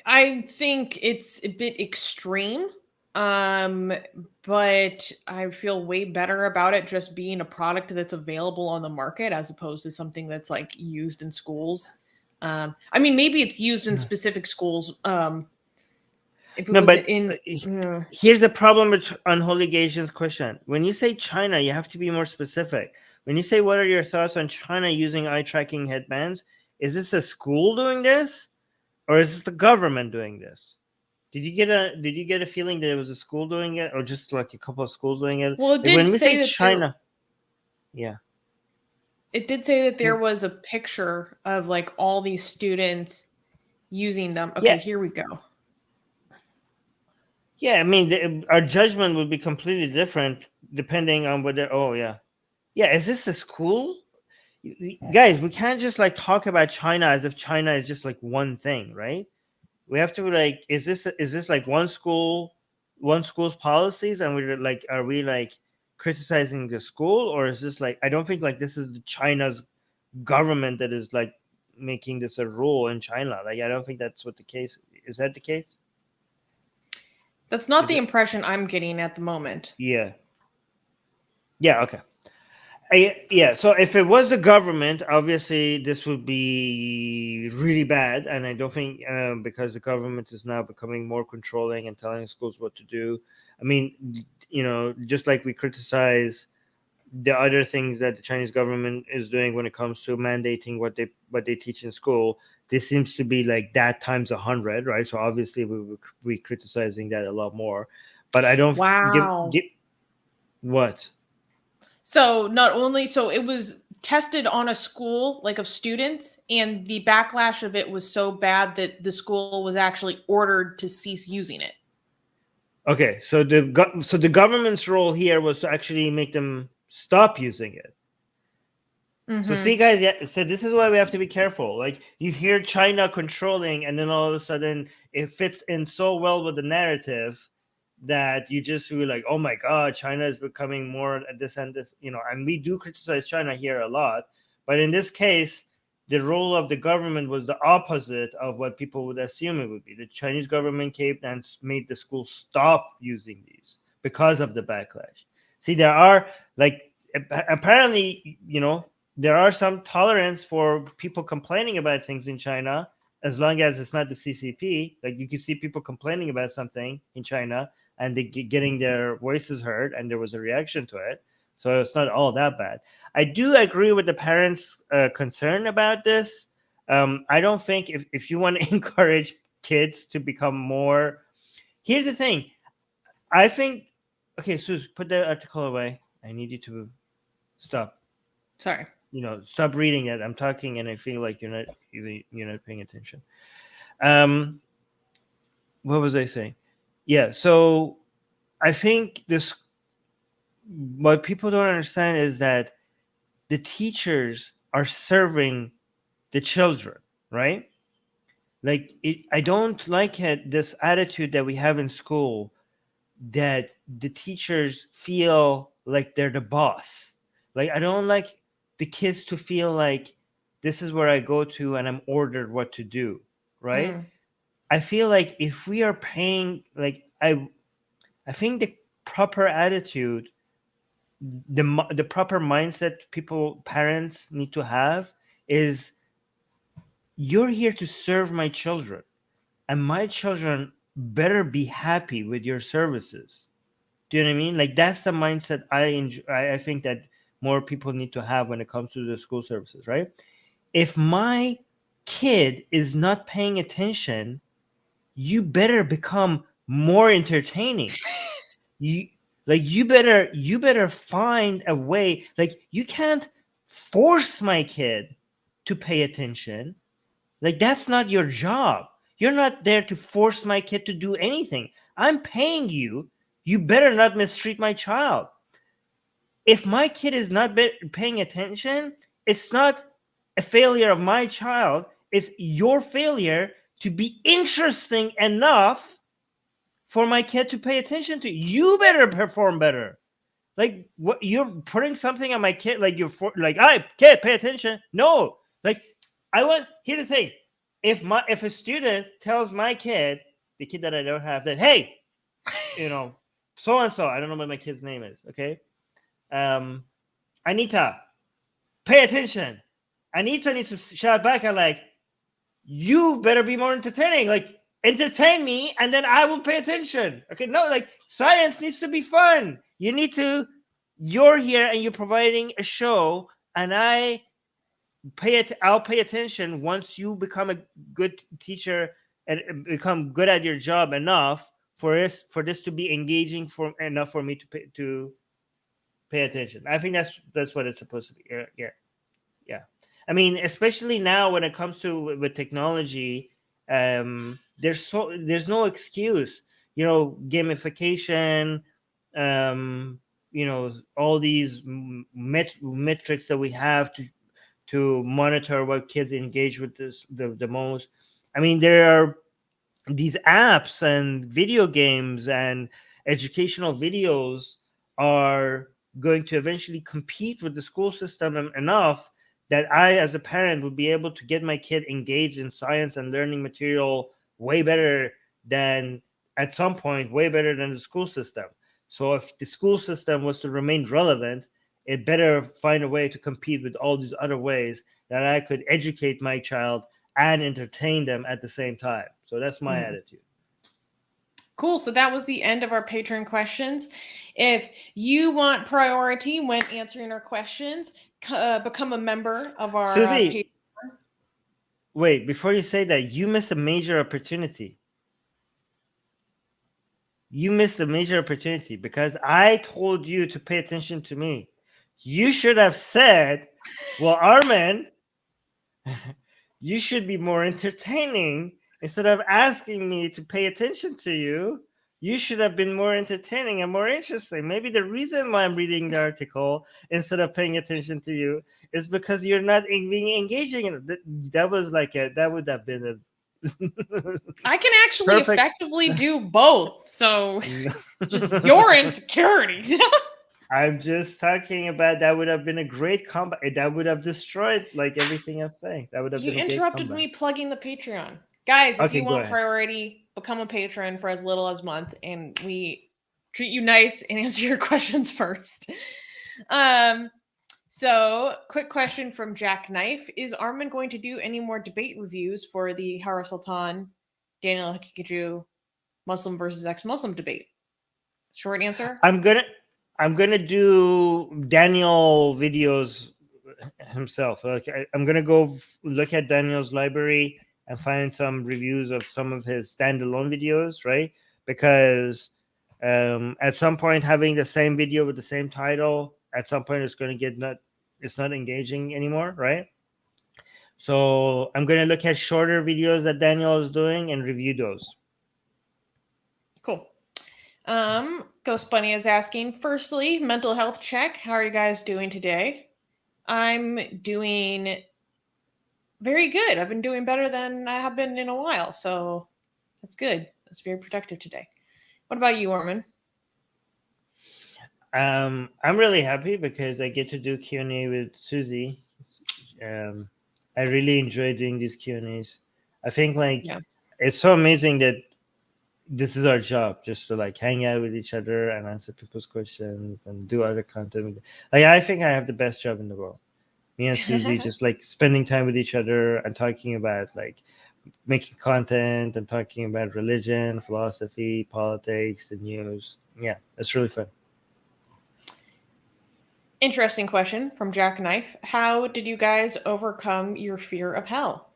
I think it's a bit extreme. But I feel way better about it just being a product that's available on the market as opposed to something that's like used in schools. I mean, maybe it's used in specific schools. If it No, was but in, here's the problem with Unholy Gations question. When you say China, you have to be more specific. When you say, "What are your thoughts on China using eye tracking headbands?" Is this a school doing this, or is this the government doing this? Did you get a feeling that it was a school doing it, or just like a couple of schools doing it? well, it Like did when we say say that there. China, yeah, It did say that there was a picture of like all these students using them. Okay, yeah, here we go. yeah. I mean, our judgment would be completely different depending on whether. Oh, yeah, yeah. Is this a school? Guys, we can't just like talk about China as if China is just like one thing, right? We have to be like, is this like one school's policies, and we're like, are we like criticizing the school, or is this like, I don't think like this is China's government that is like making this a rule in China. Like, I don't think that's what the case is. That the case? That's not Is the it? impression I'm getting at the moment. Yeah. Yeah. Okay. Yeah, so if it was the government, obviously this would be really bad, and I don't think because the government is now becoming more controlling and telling schools what to do. I mean, just like we criticize the other things that the Chinese government is doing when it comes to mandating what they teach in school, this seems to be like that times 100, right? So obviously we criticizing that a lot more, but I don't Wow. give what. So not only so it was tested on a school like of students, and the backlash of it was so bad that the school was actually ordered to cease using it. Okay, so the government's role here was to actually make them stop using it. So see, Mm-hmm. guys, yeah, so this is why we have to be careful. Like, you hear China controlling, and then all of a sudden it fits in so well with the narrative that you just feel like, oh my God, China is becoming more at this and this, and we do criticize China here a lot, but in this case, the role of the government was the opposite of what people would assume it would be. The Chinese government came and made the school stop using these because of the backlash. See, there are like apparently, there are some tolerance for people complaining about things in China as long as it's not the CCP. Like, you can see people complaining about something in China and they getting their voices heard, and there was a reaction to it. So it's not all that bad. I do agree with the parents' concern about this. I don't think if you want to encourage kids to become more. Here's the thing. I think. Okay, Sus, put the article away. I need you to stop. Sorry. Stop reading it. I'm talking, and I feel like you're not paying attention. What was I saying? Yeah. So I think this what people don't understand is that the teachers are serving the children, right? Like I don't like it, this attitude that we have in school, that the teachers feel like they're the boss. Like I don't like the kids to feel like this is where I go to and I'm ordered what to do, right? Mm. I feel like if we are paying, like I think the proper attitude, the proper mindset people, parents need to have is, you're here to serve my children, and my children better be happy with your services. Do you know what I mean? Like that's the mindset I enjoy. I think that more people need to have when it comes to the school services, right? If my kid is not paying attention, you better become more entertaining. You you better find a way. Like you can't force my kid to pay attention. Like that's not your job. You're not there to force my kid to do anything. I'm paying you. You better not mistreat my child. If my kid is not paying attention, it's not a failure of my child. It's your failure to be interesting enough for my kid to pay attention to. You better perform better. Like what, you're putting something on my kid, like like, I kid, pay attention. No, like I want. Here's the thing: if a student tells my kid, the kid that I don't have, that, hey, so and so, I don't know what my kid's name is. Okay, um, Anita, pay attention. Anita needs to shout back at, like, you better be more entertaining. Like, entertain me, and then I will pay attention. Okay, no, like science needs to be fun. You're here and you're providing a show, and I'll pay attention once you become a good teacher and become good at your job enough for this to be engaging for enough for me to pay attention. I think that's what it's supposed to be. Yeah, yeah. I mean, especially now when it comes to with technology, there's no excuse. Gamification, all these metrics that we have to monitor what kids engage with the most. I mean, there are these apps and video games and educational videos are going to eventually compete with the school system enough that I, as a parent, would be able to get my kid engaged in science and learning material way better than, at some point, way better than the school system. So if the school system was to remain relevant, it better find a way to compete with all these other ways that I could educate my child and entertain them at the same time. So that's my attitude. Cool. So that was the end of our patron questions. If you want priority when answering our questions, become a member of our Susie, wait, before you say that, you missed a major opportunity. You missed a major opportunity because I told you to pay attention to me. You should have said, well, Armin, you should be more entertaining. Instead of asking me to pay attention to you, you should have been more entertaining and more interesting. Maybe the reason why I'm reading the article instead of paying attention to you is because you're not being engaging in it. That would have been a I can actually effectively do both. So it's just your insecurity. I'm just talking about that would have been a great comeback. That would have destroyed like everything I'm saying. That would have been a interrupted me plugging the Patreon. Guys, if you want ahead. Priority, become a patron for as little as a month, and we treat you nice and answer your questions first. So, quick question from Jack Knife. Is Armin going to do any more debate reviews for the Hara Sultan, Daniel Hakikaju, Muslim versus ex-Muslim debate? Short answer? I'm gonna do Daniel videos himself. Okay, I'm gonna go look at Daniel's library and find some reviews of some of his standalone videos, right? Because at some point, having the same video with the same title, at some point, it's not engaging anymore, right? So I'm gonna look at shorter videos that Daniel is doing and review those. Cool. Ghost Bunny is asking, firstly, mental health check. How are you guys doing today? I'm doing very good. I've been doing better than I have been in a while, so that's good. That's very productive today. What about you, Armin? I'm really happy because I get to do Q&A with Susie. Um, I really enjoy doing these Q&As. I think like Yeah. it's so amazing that this is our job, just to like hang out with each other and answer people's questions and do other content. Like I think I have the best job in the world. Me and Susie just like spending time with each other and talking about like making content and talking about religion, philosophy, politics, the news. Yeah, it's really fun. Interesting question from Jackknife. How did you guys overcome your fear of hell?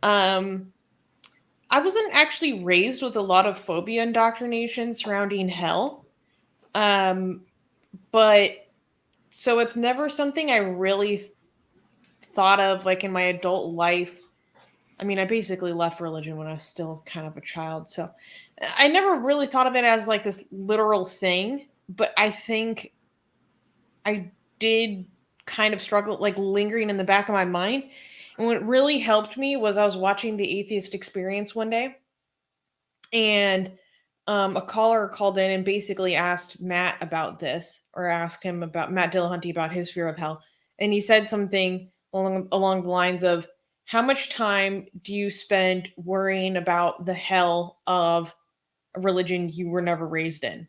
Um, I wasn't actually raised with a lot of phobia indoctrination surrounding hell. Um, but so it's never something I really thought of like in my adult life. I mean, I basically left religion when I was still kind of a child, so I never really thought of it as like this literal thing, but I think I did kind of struggle, like lingering in the back of my mind. And what really helped me was I was watching the Atheist Experience one day, and a caller called in and basically asked Matt about this, or asked him about Matt Dillahunty about his fear of hell. And he said something along the lines of, how much time do you spend worrying about the hell of a religion you were never raised in?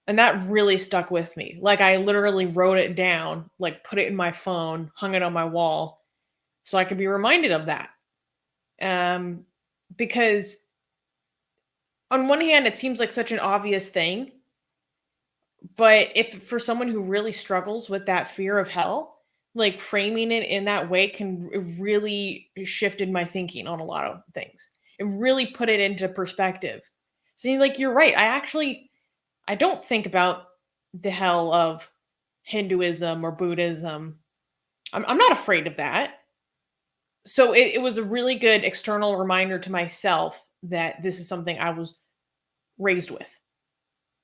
And that really stuck with me. Like I literally wrote it down, like put it in my phone, hung it on my wall so I could be reminded of that. Um, because on one hand, it seems like such an obvious thing, but if for someone who really struggles with that fear of hell, like framing it in that way can it really shifted my thinking on a lot of things. It really put it into perspective. So like you're right. I don't think about the hell of Hinduism or Buddhism. I'm not afraid of that. So it was a really good external reminder to myself that this is something I was raised with,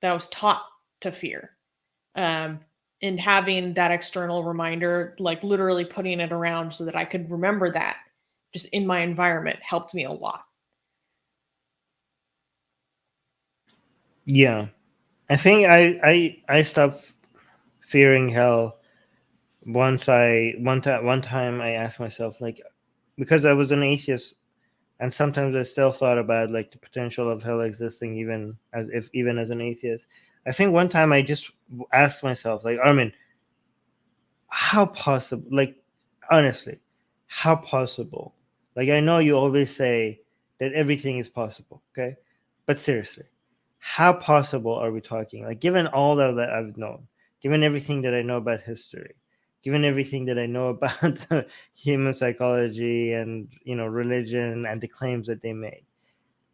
that I was taught to fear. Um, and having that external reminder, like literally putting it around so that I could remember that just in my environment helped me a lot. Yeah, I think I stopped fearing hell once I one time I asked myself like, because I was an atheist and sometimes I still thought about like the potential of hell existing even as an atheist. I think one time I just asked myself like, Armin, how possible, like, honestly, how possible, like, I know you always say that everything is possible, okay, but seriously, how possible are we talking, like, given all that I've known, given everything that I know about history, given everything that I know about human psychology and religion and the claims that they made,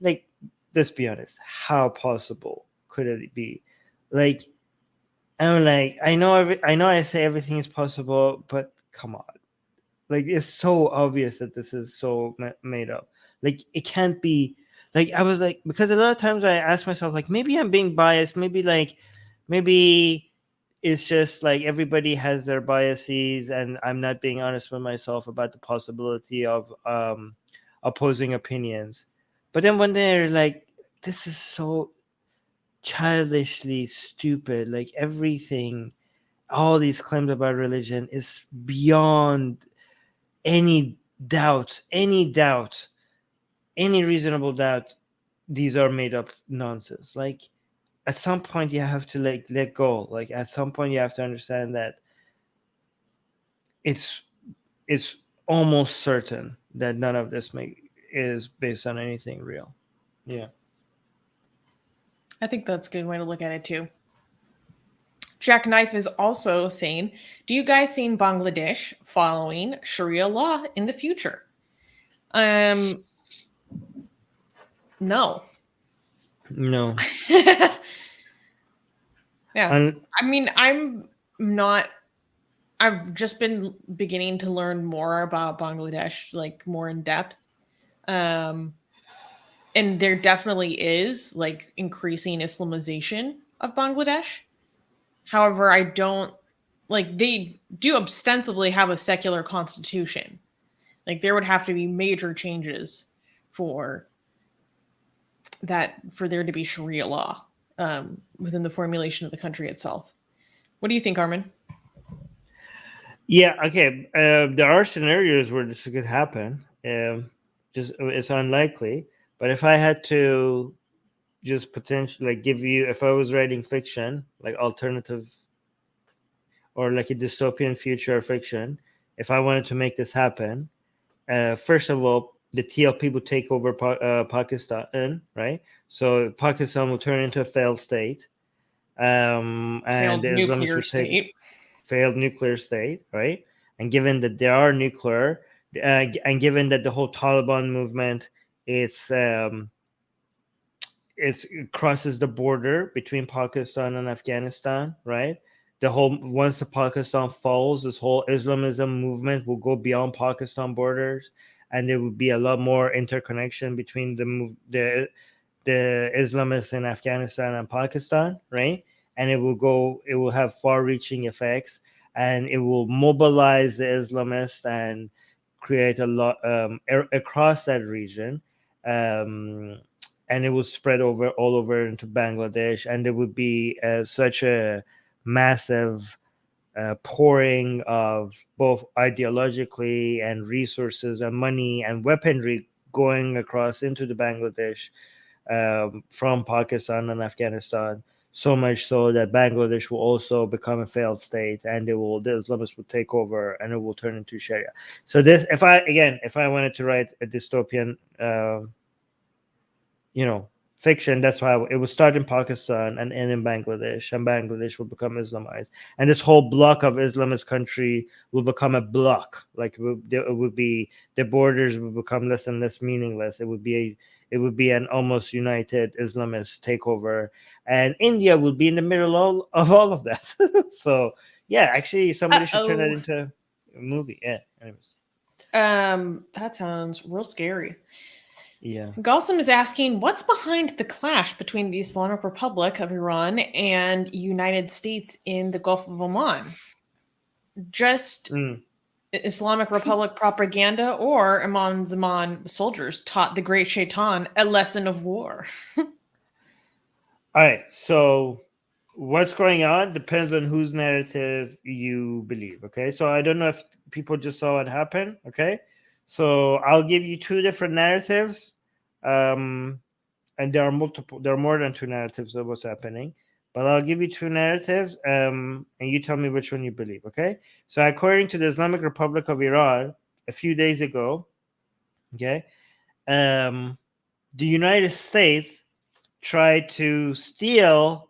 like, let's be honest, how possible could it be? Like, I'm like, I know I say everything is possible, but come on. Like, it's so obvious that this is so made up. Like, it can't be. Like, I was like, because a lot of times I ask myself, like, maybe I'm being biased. Maybe it's just like everybody has their biases, and I'm not being honest with myself about the possibility of opposing opinions. But then one day, like, this is so childishly stupid. Like, everything, all these claims about religion is beyond any doubt, any reasonable doubt. These are made up nonsense. Like, at some point you have to like let go. Like, at some point you have to understand that it's it's almost certain that none of this is based on anything real. Yeah. I think that's a good way to look at it too. Jack Knife is also saying, do you guys see Bangladesh following Sharia law in the future? Um, no. No. Yeah. And I mean, I'm not, I've just been beginning to learn more about Bangladesh, like more in depth. Um, And there definitely is like increasing Islamization of Bangladesh. However, I don't like they do ostensibly have a secular constitution. Like there would have to be major changes for for there to be Sharia law within the formulation of the country itself. What do you think, Armin? Yeah, okay. There are scenarios where this could happen. Just it's unlikely. But if I had to just potentially like give you, if I was writing fiction, like alternative or like a dystopian future fiction, if I wanted to make this happen, first of all, the TLP would take over Pakistan, right? So Pakistan will turn into a failed state, and Failed the Islamists nuclear would take state. failed nuclear state, right? And given that they are nuclear, and given that the whole Taliban movement, it's it crosses the border between Pakistan and Afghanistan, right? The whole once the Pakistan falls, this whole Islamism movement will go beyond Pakistan borders, and there will be a lot more interconnection between the Islamists in Afghanistan and Pakistan, right? And it will have far-reaching effects, and it will mobilize the Islamists and create a lot across that region. Um, and it will spread over all over into Bangladesh, and there would be such a massive pouring of both ideologically and resources and money and weaponry going across into the Bangladesh from Pakistan and Afghanistan. So much so that Bangladesh will also become a failed state, and the Islamists will take over, and it will turn into Sharia. So this, if I wanted to write a dystopian fiction, that's why it would start in Pakistan and end in Bangladesh, and Bangladesh will become Islamized, and this whole block of Islamist country will become a block. Like it would be, the borders will become less and less meaningless. It would be an almost united Islamist takeover, and India would be in the middle of all of that. So yeah, actually, somebody should turn that Uh-oh. into a movie. Yeah. Anyways. That sounds real scary. Yeah. Galsam is asking, what's behind the clash between the Islamic Republic of Iran and United States in the Gulf of Oman? Just Mm. Islamic Republic propaganda, or Imam Zaman soldiers taught the great shaitan a lesson of war? All right. So what's going on depends on whose narrative you believe. Okay. So I don't know if people just saw it happen. Okay. So I'll give you two different narratives. And there are multiple, there are more than two narratives of what's happening. But I'll give you two narratives, and you tell me which one you believe. Okay. So according to the Islamic Republic of Iran, a few days ago, okay, the United States tried to steal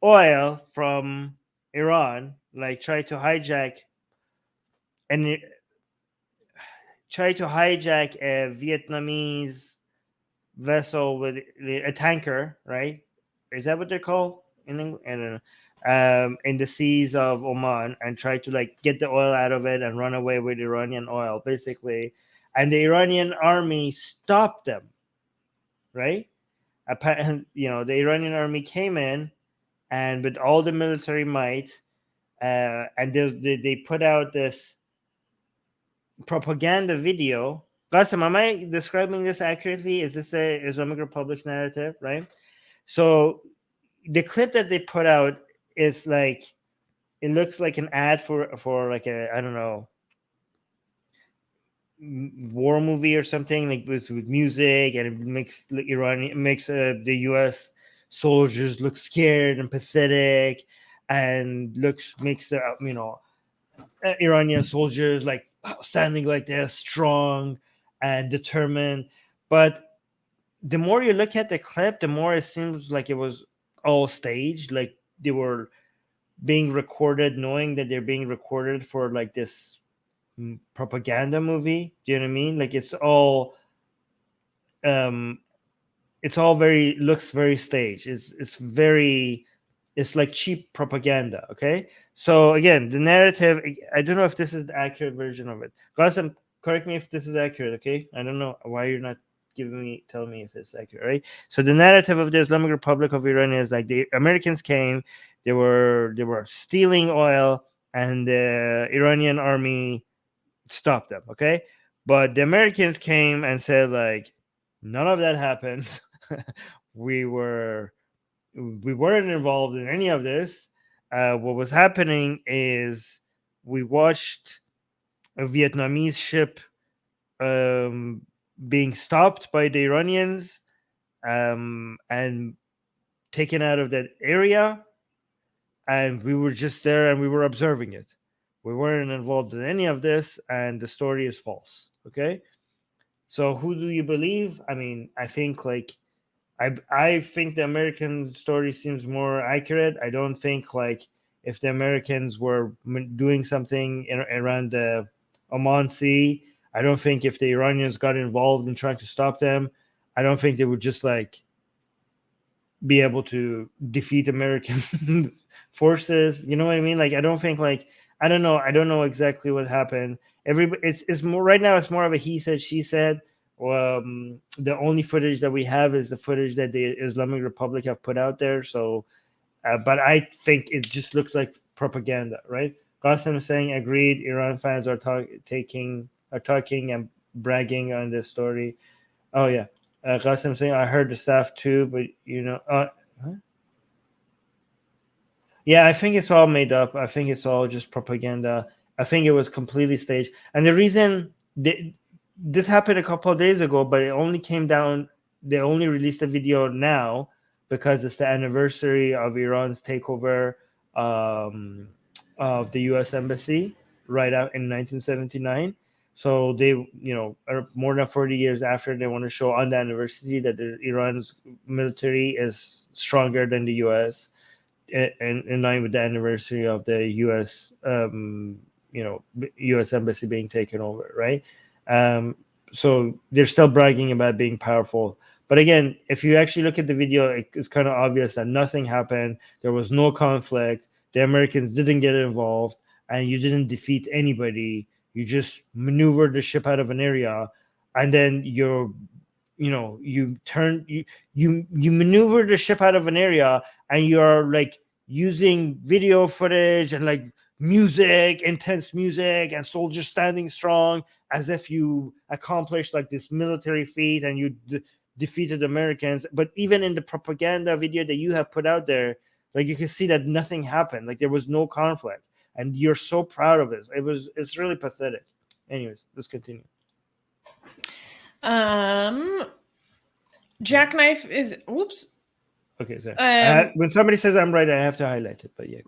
oil from Iran, like and try to hijack a Vietnamese vessel with a tanker, right? Is that what they're called in English? I don't know. In the seas of Oman, and try to like get the oil out of it and run away with Iranian oil, basically. And the Iranian army stopped them, right? The Iranian army came in, and with all the military might, and they put out this propaganda video. Qasim, am I describing this accurately? Is this a Islamic Republic's narrative, right? So the clip that they put out is like, it looks like an ad for like a, I don't know, war movie or something, like with music, and it makes the U.S. soldiers look scared and pathetic, and makes Iranian soldiers like standing like they're strong and determined. But the more you look at the clip, the more it seems like it was all staged, like they were being recorded, knowing that they're being recorded for like this propaganda movie. Do you know what I mean? Like um it's all very, looks very staged. It's like cheap propaganda. Okay. So again, the narrative, I don't know if this is the accurate version of it. Qasim, correct me if this is accurate. Okay. I don't know why you're not tell me if it's accurate, right? So the narrative of the Islamic Republic of Iran is like the Americans came, they were stealing oil, and the Iranian army stopped them. Okay, but the Americans came and said like none of that happened. we were we weren't involved in any of this. What was happening is we watched a Vietnamese ship um, being stopped by the Iranians and taken out of that area, and we were just there and we were observing it. We weren't involved in any of this, and the story is false. Okay, so who do you believe? I mean, I think like I think the American story seems more accurate. I don't think like if the Americans were doing something around the Oman Sea, I don't think if the Iranians got involved in trying to stop them, I don't think they would just like be able to defeat American forces. You know what I mean? Like I don't think like I don't know exactly what happened. It's more right now. It's more of a he said she said. The only footage that we have is the footage that the Islamic Republic have put out there. So, but I think it just looks like propaganda, right? Qasim is saying agreed. Iran fans are talking and bragging on this story. Oh yeah, Qasim saying I heard the staff too, but you know, huh? Yeah, I think it's all made up. I think it's all just propaganda. I think it was completely staged. And the reason this happened a couple of days ago, but it only came down, they only released a video now because it's the anniversary of Iran's takeover of the US embassy right out in 1979. So they, more than 40 years after, they want to show on the anniversary that Iran's military is stronger than the US in line with the anniversary of the U.S. U.S. embassy being taken over, right? So they're still bragging about being powerful. But again, if you actually look at the video, it's kind of obvious that nothing happened. There was no conflict. The Americans didn't get involved, and you didn't defeat anybody. You just maneuvered the ship out of an area, and then you maneuver the ship out of an area, and you're like using video footage and like music, intense music, and soldiers standing strong as if you accomplished like this military feat and you defeated Americans. But even in the propaganda video that you have put out there, like you can see that nothing happened, like there was no conflict, and you're so proud of it. It's really pathetic. Anyways, let's continue. Jackknife is whoops. Okay, so when somebody says I'm right, I have to highlight it. But yeah.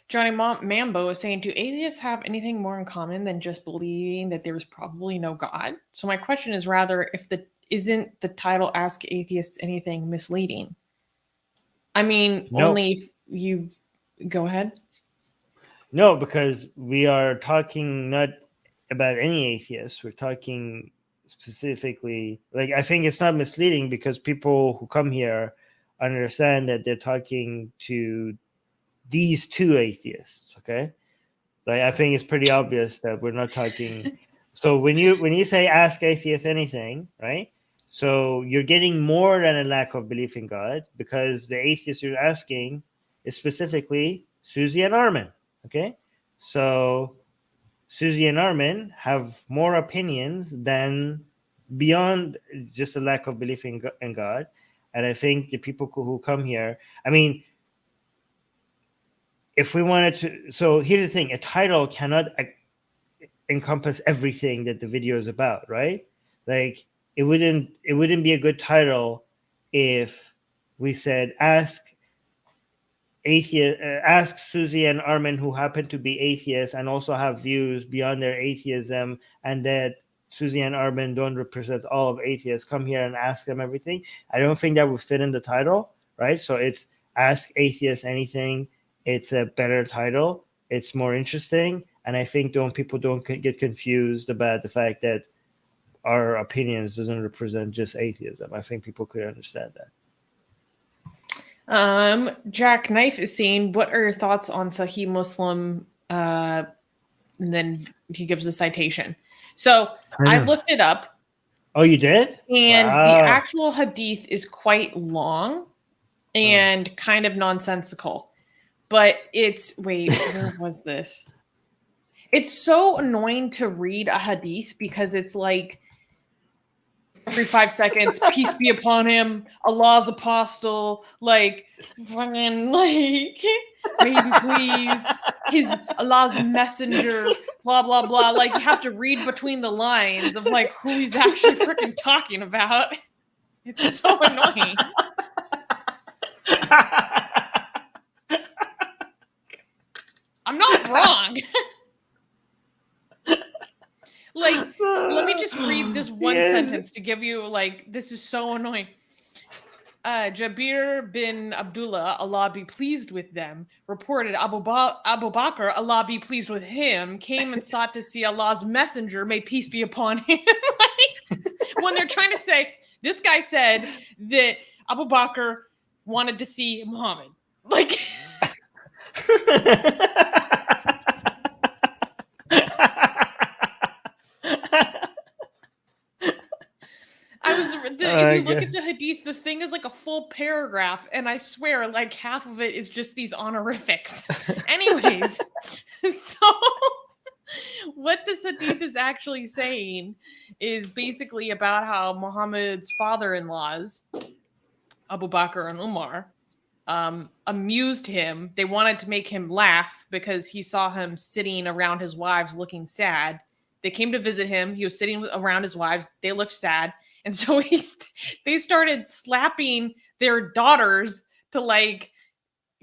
Johnny Mambo is saying, do atheists have anything more in common than just believing that there is probably no God? So my question is rather, isn't the title Ask Atheists Anything misleading? I mean, no. Only if you go ahead. No, because we are talking not about any atheists. We're talking specifically, like, I think it's not misleading because people who come here understand that they're talking to these two atheists. Okay, like I think it's pretty obvious that we're not talking. So when you say ask atheists anything, right? So you're getting more than a lack of belief in God, because the atheists you're asking is specifically Susie and Armin. Okay, so Susie and Armin have more opinions than beyond just a lack of belief in God. And I think the people who come here, I mean, if we wanted to, so here's the thing: a title cannot encompass everything that the video is about, right? Like it wouldn't be a good title if we said ask Susie and Armin, who happen to be atheists and also have views beyond their atheism, and that Susie and Armin don't represent all of atheists, come here and ask them everything. I don't think that would fit in the title, right? So it's Ask Atheists Anything. It's a better title. It's more interesting. And I think people don't get confused about the fact that our opinions doesn't represent just atheism. I think people could understand that. Jack Knife is saying, what are your thoughts on Sahih Muslim? And then he gives a citation. So I looked it up. Oh, you did? And Wow. the actual hadith is quite long and kind of nonsensical. But it's, wait, where was this? It's so annoying to read a hadith because it's like every 5 seconds, peace be upon him, Allah's apostle, like, fucking, like, may he be pleased, his Allah's messenger, blah, blah, blah. Like, you have to read between the lines of, like, who he's actually freaking talking about. It's so annoying. I'm not wrong. Like, let me just read this one sentence to give you, like, this is so annoying. Jabir bin Abdullah, Allah be pleased with them, reported Abu Bakr, Allah be pleased with him, came and sought to see Allah's messenger, may peace be upon him. Like, when they're trying to say, this guy said that Abu Bakr wanted to see Muhammad. Like... if you look at the hadith, the thing is like a full paragraph, and I swear, like, half of it is just these honorifics. Anyways, so what this hadith is actually saying is basically about how Muhammad's father-in-laws, Abu Bakr and Umar, amused him. They wanted to make him laugh because he saw him sitting around his wives looking sad. They came to visit him. He was sitting around his wives. They looked sad. And so they started slapping their daughters to, like,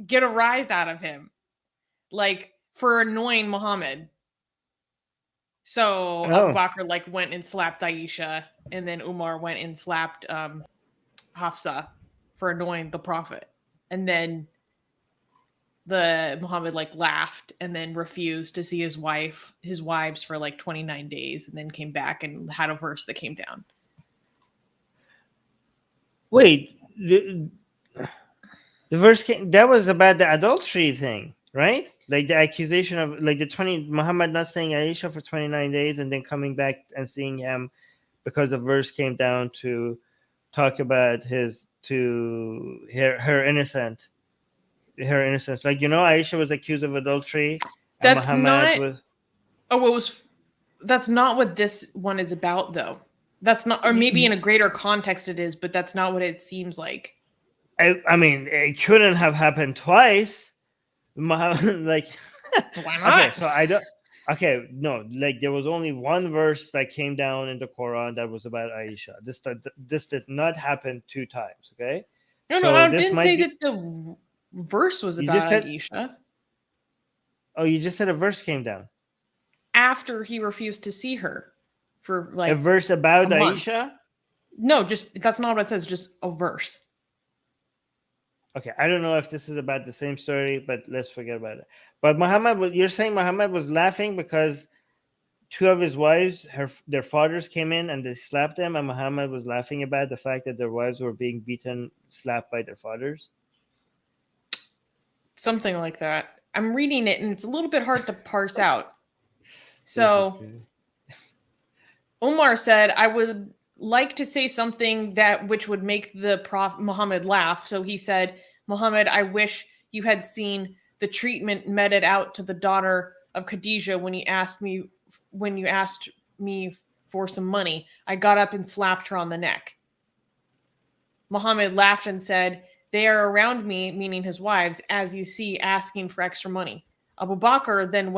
get a rise out of him, like, for annoying Muhammad. So Abu Bakr, like, went and slapped Aisha, and then Umar went and slapped Hafsa for annoying the Prophet. And then Muhammad, like, laughed and then refused to see his wives for like 29 days, and then came back and had a verse that came down. Wait, the verse that was about the adultery thing, right? Like the accusation of, like, Muhammad not seeing Aisha for 29 days and then coming back and seeing him because the verse came down to talk about her innocence. Like, Aisha was accused of adultery. That's not. That's not what this one is about, though. That's not, or maybe in a greater context it is, but that's not what it seems like. I mean, it couldn't have happened twice. Muhammad, like, why not? Okay, so I don't. Okay, no, like, there was only one verse that came down in the Quran that was about Aisha. This did not happen 2 times. Okay. No, I didn't say that the verse was about Aisha. Oh, you just said a verse came down after he refused to see her for, like, a verse about Aisha. No, just that's not what it says. Just a verse. Okay, I don't know if this is about the same story, but let's forget about it. But you're saying Muhammad was laughing because 2 of his wives, their fathers came in and they slapped them, and Muhammad was laughing about the fact that their wives were being beaten, slapped by their fathers? Something like that. I'm reading it, and it's a little bit hard to parse out. So, Umar said, I would like to say something which would make the Prophet Muhammad laugh. So he said, Muhammad, I wish you had seen the treatment meted out to the daughter of Khadijah when you asked me for some money. I got up and slapped her on the neck. Muhammad laughed and said, they are around me, meaning his wives, as you see, asking for extra money. Abu Bakr then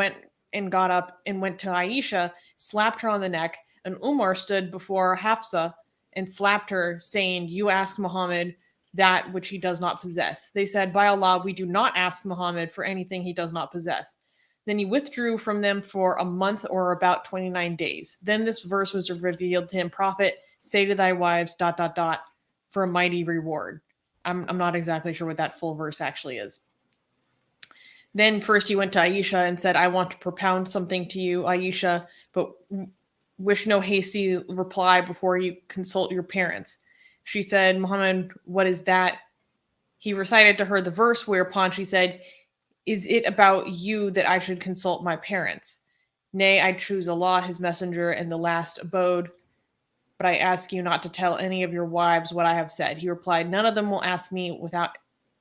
got up and went to Aisha, slapped her on the neck, and Umar stood before Hafsa and slapped her, saying, you ask Muhammad that which he does not possess. They said, by Allah, we do not ask Muhammad for anything he does not possess. Then he withdrew from them for a month or about 29 days. Then this verse was revealed to him, Prophet, say to thy wives, ... for a mighty reward. I'm not exactly sure what that full verse actually is. Then first he went to Aisha and said, I want to propound something to you, Aisha, but wish no hasty reply before you consult your parents. She said, Muhammad, what is that? He recited to her the verse, whereupon she said, is it about you that I should consult my parents? Nay, I choose Allah, his messenger, and the last abode. But I ask you not to tell any of your wives what I have said. He replied, none of them will ask me without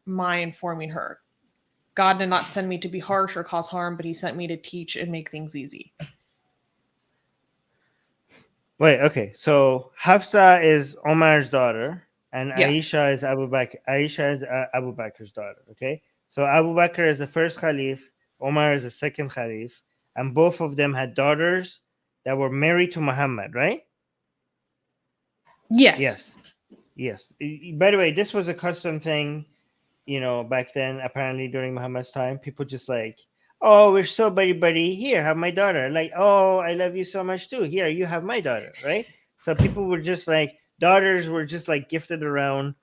my informing her. God did not send me to be harsh or cause harm, but he sent me to teach and make things easy. Wait, okay. So Hafsa is Omar's daughter, and Yes. Aisha is Abu Bakr. Aisha is Abu Bakr's daughter. Okay. So Abu Bakr is the first Caliph. Omar is the second Caliph, and both of them had daughters that were married to Muhammad, right? Yes. Yes. Yes. By the way, this was a custom thing, back then. Apparently, during Muhammad's time, people just like, oh, we're so buddy. Here, have my daughter. Like, oh, I love you so much too. Here, you have my daughter, right? So people were just like, daughters were just like gifted around,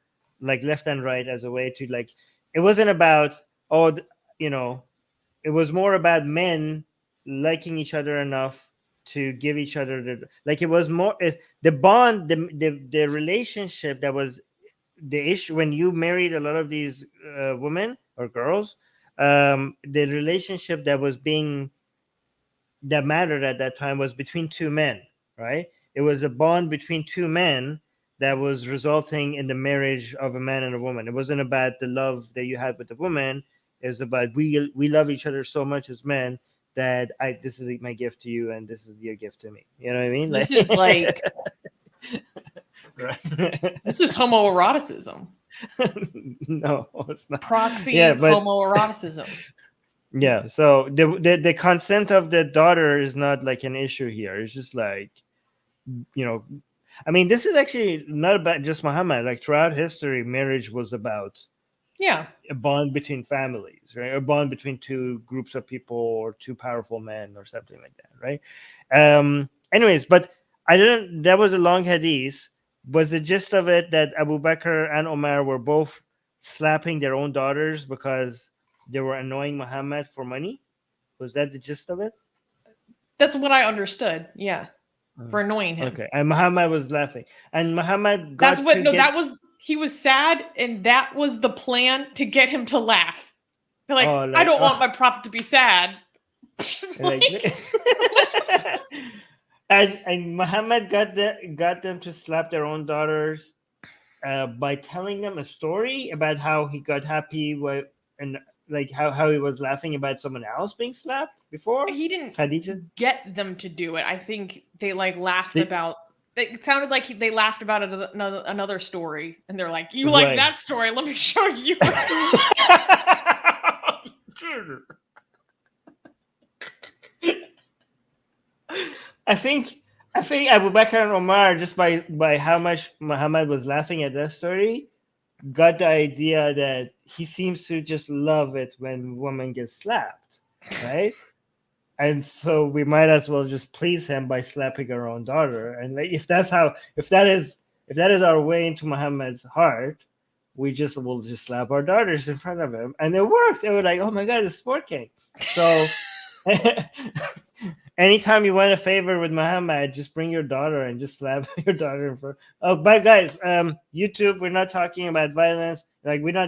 like left and right as a way to like. It wasn't about oh, it was more about men liking each other enough to give each other like it was more the bond, the relationship that was the issue when you married a lot of these women or girls. The relationship that mattered at that time was between two men, right? It was a bond between two men that was resulting in the marriage of a man and a woman. It wasn't about the love that you had with the woman. It was about we love each other so much as men that this is my gift to you and this is your gift to me. You know what I mean? This is like right. this is homoeroticism. No, it's not. Proxy But homoeroticism. yeah, so the consent of the daughter is not like an issue here. It's just like, I mean, this is actually not about just Muhammad. Like throughout history, marriage was about a bond between families, right? A bond between two groups of people or two powerful men or something like that, right? Anyways, but that was a long hadith. Was the gist of it that Abu Bakr and Omar were both slapping their own daughters because they were annoying Muhammad for money? Was that the gist of it? That's what I understood. Yeah. For annoying him. Okay. And Muhammad was laughing. And Muhammad got he was sad, and that was the plan to get him to laugh. They're like, I don't want my prophet to be sad. And Muhammad got them to slap their own daughters by telling them a story about how he got happy and like how he was laughing about someone else being slapped before. He didn't Khadija get them to do it. I think they like laughed about. It sounded like they laughed about another story, and they're like, "You like that story? Let me show you." I think Abu Bakr and Omar, just by how much Muhammad was laughing at that story, got the idea that he seems to just love it when women get slapped, right? And so we might as well just please him by slapping our own daughter. And like, if that is our way into Muhammad's heart, will just slap our daughters in front of him, and it worked. They were like, "Oh my God, it's working!" So, anytime you want a favor with Muhammad, just bring your daughter and just slap your daughter in front. Oh, but guys, YouTube, we're not talking about violence. Like we are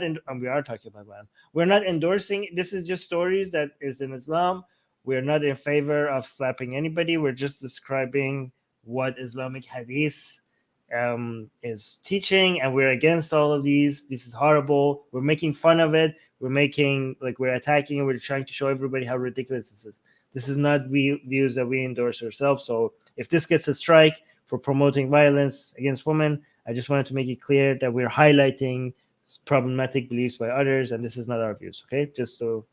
talking about violence. We're not endorsing. This is just stories that is in Islam. We're not in favor of slapping anybody. We're just describing what Islamic hadith is teaching, and we're against all of these. This is horrible. We're making fun of it. We're attacking it. We're trying to show everybody how ridiculous this is. This is not views that we endorse ourselves. So if this gets a strike for promoting violence against women, I just wanted to make it clear that we're highlighting problematic beliefs by others, and this is not our views. Okay, just so.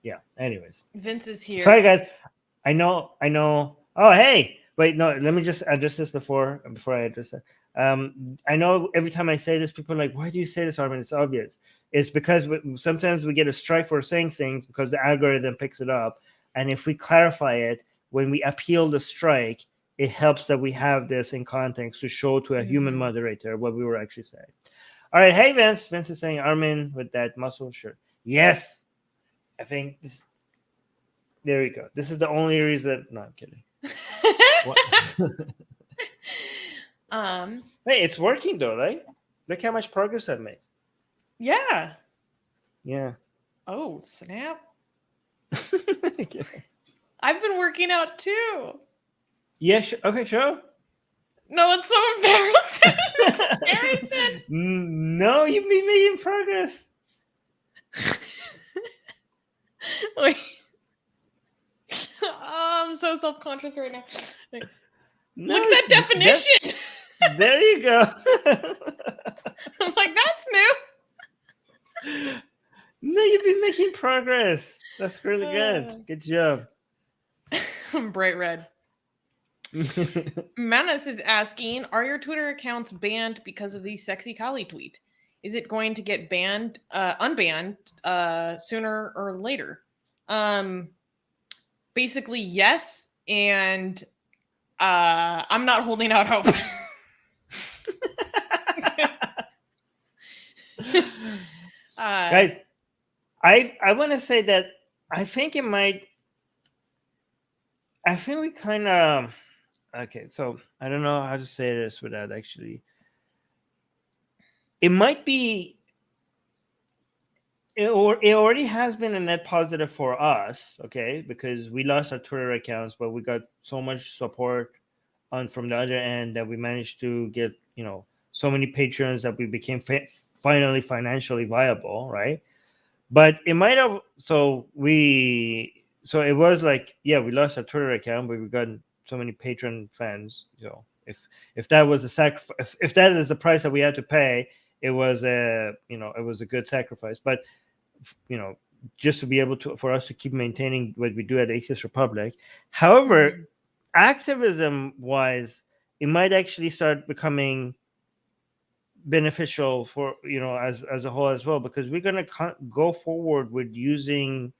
Yeah. Anyways, Vince is here. Sorry, guys. I know. Oh, hey. Wait, no. Let me just address this before I address it. I know every time I say this, people are like, "Why do you say this, Armin? It's obvious." It's because sometimes we get a strike for saying things because the algorithm picks it up, and if we clarify it when we appeal the strike, it helps that we have this in context to show to a human moderator what we were actually saying. All right. Hey, Vince. Vince is saying Armin with that muscle shirt. Yes. I think this. There we go. This is the only reason. No, I'm kidding. Hey, it's working though, right? Look how much progress I've made. Yeah. Yeah. Oh, snap. I've been working out too. Yeah, okay, sure. No, it's so embarrassing. Harrison. No, you've been making progress. Wait. Oh, I'm so self-conscious right now. No, Look at that definition. There you go. I'm like, that's new. No, you've been making progress. That's really good. Good job. Bright red. Manas is asking, are your Twitter accounts banned because of the sexy Kali tweet? Is it going to get banned, unbanned, sooner or later? Basically, yes, and I'm not holding out hope. Guys, I want to say that I think it might. I think we kind of. Okay, so I don't know how to say this without actually. It might be. It already has been a net positive for us, okay, because we lost our Twitter accounts, but we got so much support on from the other end that we managed to get, so many patrons that we became finally financially viable, right? But it might have, so it was like, yeah, we lost our Twitter account, but we got so many patron fans. So if that was a sacrifice, if that is the price that we had to pay, it was a good sacrifice. But just to be able to, for us to keep maintaining what we do at Atheist Republic. However, activism wise, it might actually start becoming beneficial for as a whole as well, because we're going to go forward with using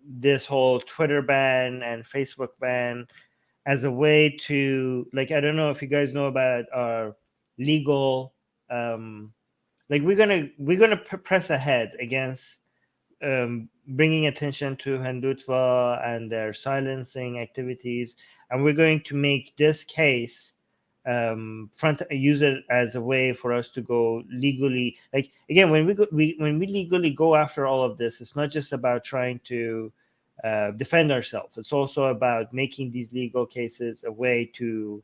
this whole Twitter ban and Facebook ban as a way to, like, I don't know if you guys know about our legal like we're gonna press ahead against bringing attention to Hindutva and their silencing activities, and we're going to make this case use it as a way for us to go legally. Like, again, when we legally go after all of this, it's not just about trying to defend ourselves. It's also about making these legal cases a way to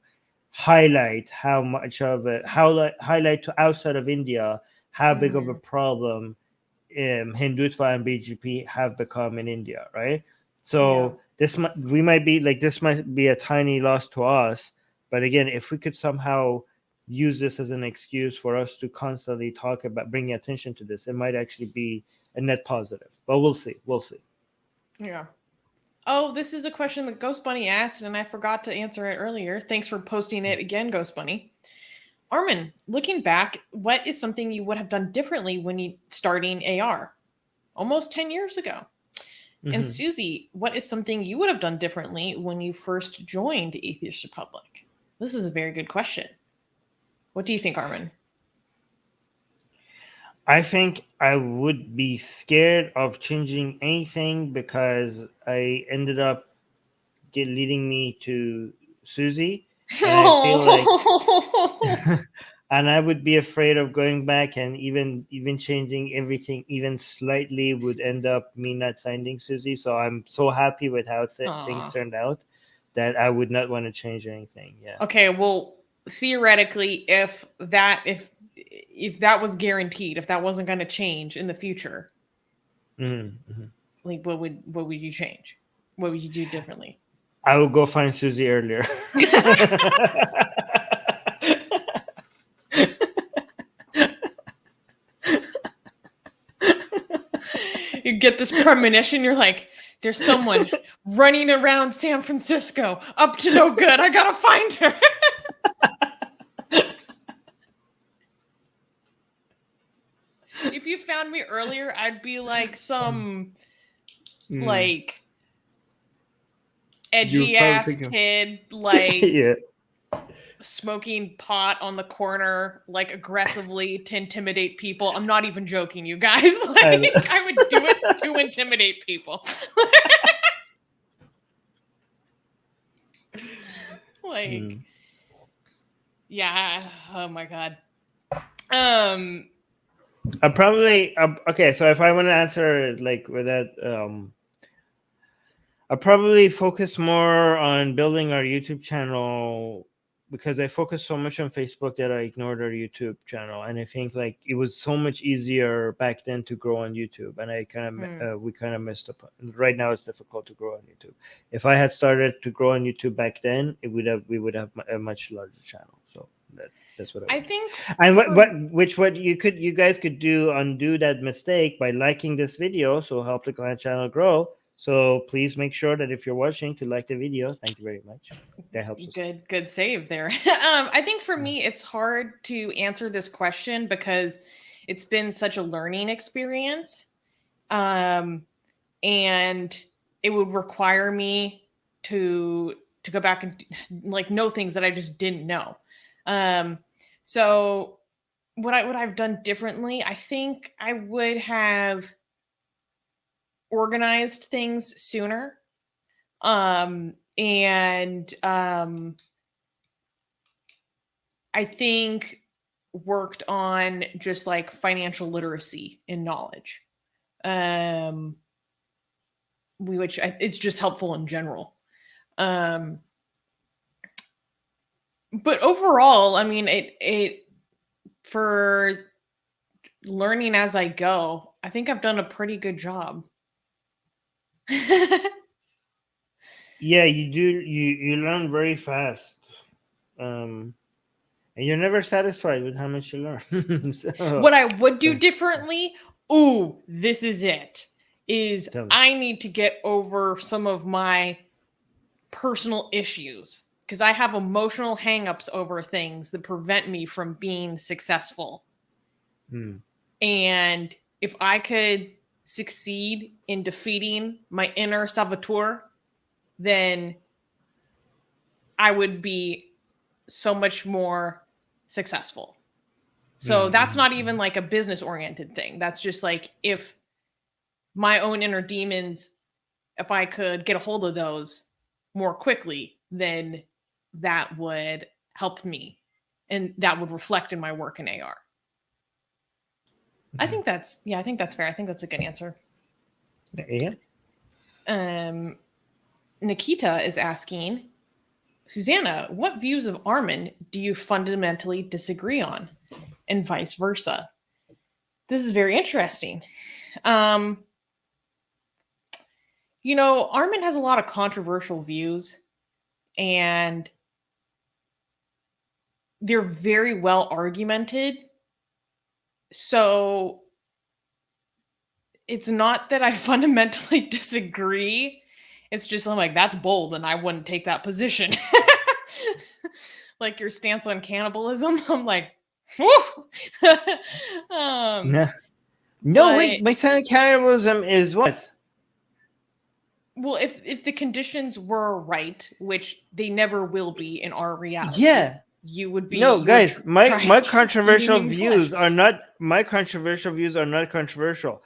highlight how much of it, highlight to outside of India how big of a problem Hindutva and BJP have become in India, right? So this might be a tiny loss to us, but again, if we could somehow use this as an excuse for us to constantly talk about bringing attention to this, it might actually be a net positive. But we'll see. Yeah. Oh, this is a question that Ghost Bunny asked, and I forgot to answer it earlier. Thanks for posting it again, Ghost Bunny. Armin, looking back, what is something you would have done differently when you starting AR? Almost 10 years ago. And Susie, what is something you would have done differently when you first joined Atheist Republic? This is a very good question. What do you think, Armin? I think I would be scared of changing anything because I ended up leading me to Susie. And I feel like and I would be afraid of going back, and even changing everything even slightly would end up me not finding Susie. So I'm so happy with how things turned out that I would not want to change anything. Yeah. Okay, well, theoretically, if that was guaranteed, if that wasn't going to change in the future, like what would you change? What would you do differently? I would go find Susie earlier. You get this premonition, you're like, there's someone running around San Francisco up to no good. I gotta find her. If you found me earlier, I'd be like some like edgy ass kid, like yeah, smoking pot on the corner, like aggressively to intimidate people. I'm not even joking, you guys. Like, I would do it to intimidate people. Like, yeah. Oh my god. I probably okay. So if I want to answer like with that, I probably focus more on building our YouTube channel because I focused so much on Facebook that I ignored our YouTube channel, and I think like it was so much easier back then to grow on YouTube, and I kind of we kind of missed up. Right now, it's difficult to grow on YouTube. If I had started to grow on YouTube back then, we would have a much larger channel. So that's what I I would do. think And for what you guys could do undo that mistake by liking this video, so help the clan channel grow. So please make sure that if you're watching to like the video. Thank you very much. That helps us. good save there. I think for me it's hard to answer this question because it's been such a learning experience. And it would require me to go back and like know things that I just didn't know. So what I've done differently, I think I would have organized things sooner. And I think worked on just like financial literacy and knowledge. Which it's just helpful in general. But overall, I mean, it for learning as I go, I think I've done a pretty good job. Yeah, you do. You learn very fast, and you're never satisfied with how much you learn. So, What I would do differently, ooh, this is it. Is tell me. I need to get over some of my personal issues because I have emotional hangups over things that prevent me from being successful. And if I could succeed in defeating my inner saboteur, then I would be so much more successful. So that's not even like a business oriented thing. That's just like if my own inner demons, if I could get a hold of those more quickly, then that would help me and that would reflect in my work in AR. I think that's fair. I think that's a good answer. Yeah. Nikita is asking, Susanna, what views of Armin do you fundamentally disagree on? And vice versa. This is very interesting. Armin has a lot of controversial views, and they're very well argumented. So it's not that I fundamentally disagree. It's just I'm like, that's bold, and I wouldn't take that position. Like your stance on cannibalism, I'm like, no, wait. My stance on cannibalism is what? Well, if the conditions were right, which they never will be in our reality, you would be. No, guys, my controversial views are not controversial.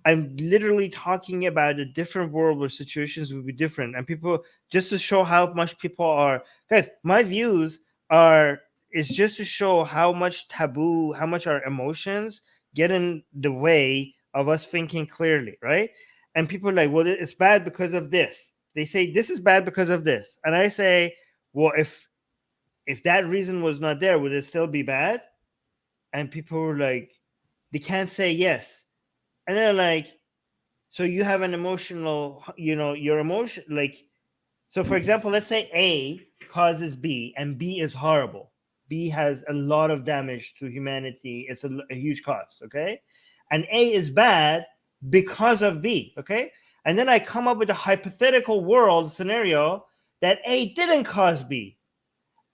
I'm literally talking about a different world where situations would be different, and people, just to show how much people are, guys, my views is just to show how much how much our emotions get in the way of us thinking clearly, right? And people are like, well, it's bad because of this. They say this is bad because of this, and I say, well, if that reason was not there, would it still be bad? And people were like, they can't say yes. And they're like, so you have an emotional, your emotion, like, so for example, let's say A causes B and B is horrible. B has a lot of damage to humanity. It's a huge cost, okay? And A is bad because of B, okay? And then I come up with a hypothetical world scenario that A didn't cause B.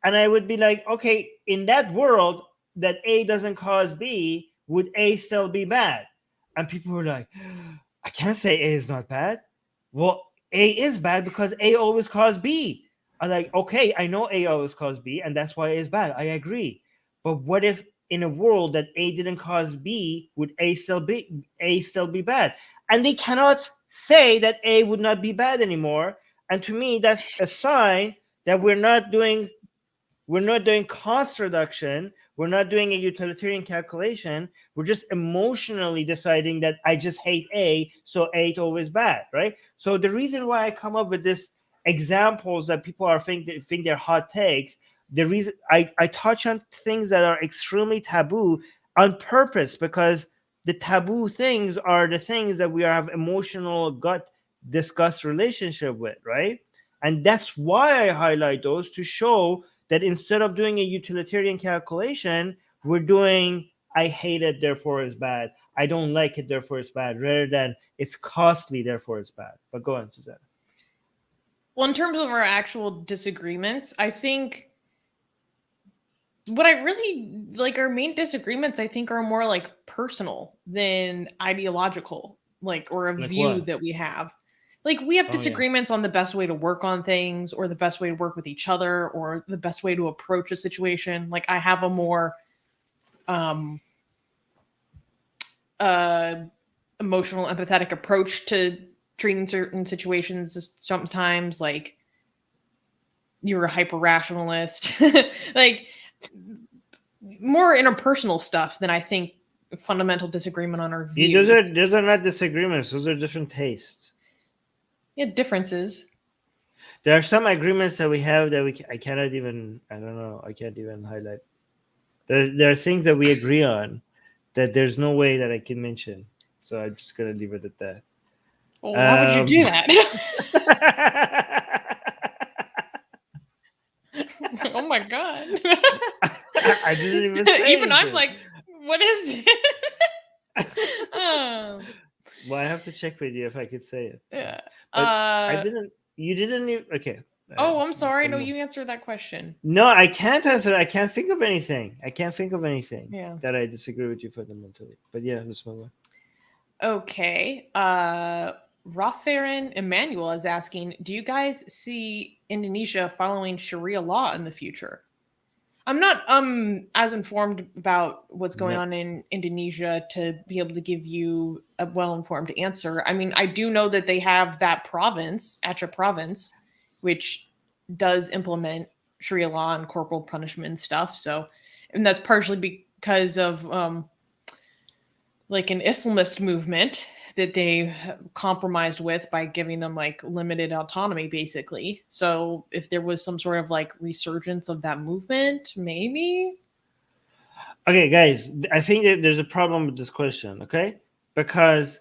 And I would be like, okay, in that world that A doesn't cause B, would A still be bad? And people were like, I can't say A is not bad. Well, A is bad because A always caused B. I'm like, okay, I know A always caused B, and that's why A is bad. I agree. But what if in a world that A didn't cause B, would A still be bad? And they cannot say that A would not be bad anymore. And to me, that's a sign that we're not doing cost reduction. We're not doing a utilitarian calculation. We're just emotionally deciding that I just hate A, so A is always bad, right? So the reason why I come up with this examples that people are think they're hot takes, the reason I touch on things that are extremely taboo on purpose, because the taboo things are the things that we have emotional gut disgust relationship with, right? And that's why I highlight those, to show that instead of doing a utilitarian calculation, we're doing I hate it, therefore it's bad. I don't like it, therefore it's bad, rather than it's costly, therefore it's bad. But go on, Susanna. Well, in terms of our actual disagreements, I think what I really like, our main disagreements, I think, are more like personal than ideological, like, or a Like view what? that we have. Like, we have Oh, yeah. disagreements on the best way to work on things, or the best way to work with each other, or the best way to approach a situation. Like, I have a more emotional, empathetic approach to treating certain situations. Just sometimes, like, you're a hyper rationalist, like more interpersonal stuff than I think fundamental disagreement on our views. Those are not disagreements. Those are different tastes. Yeah, differences. There are some agreements that we have that I cannot even. I don't know. I can't even highlight. There are things that we agree on that there's no way that I can mention. So I'm just gonna leave it at that. Well, why would you do that? Oh my god. I didn't even say Even I'm anything. like, what is it? Well, I have to check with you if I could say it. Yeah. But I didn't. You didn't even. Okay. Oh, I'm sorry. No, you answered that question. No, I can't answer. I can't think of anything. I can't think of anything Yeah. that I disagree with you fundamentally. But yeah, let's move on. Okay. Rafarin Emmanuel is asking, do you guys see Indonesia following Sharia law in the future? I'm not as informed about what's going on in Indonesia to be able to give you a well-informed answer. I mean, I do know that they have that province, Aceh province, which does implement Sharia law and corporal punishment and stuff. So, and that's partially because of like an Islamist movement that they compromised with by giving them like limited autonomy, basically. So if there was some sort of like resurgence of that movement, maybe. Okay, guys, I think that there's a problem with this question, okay? Because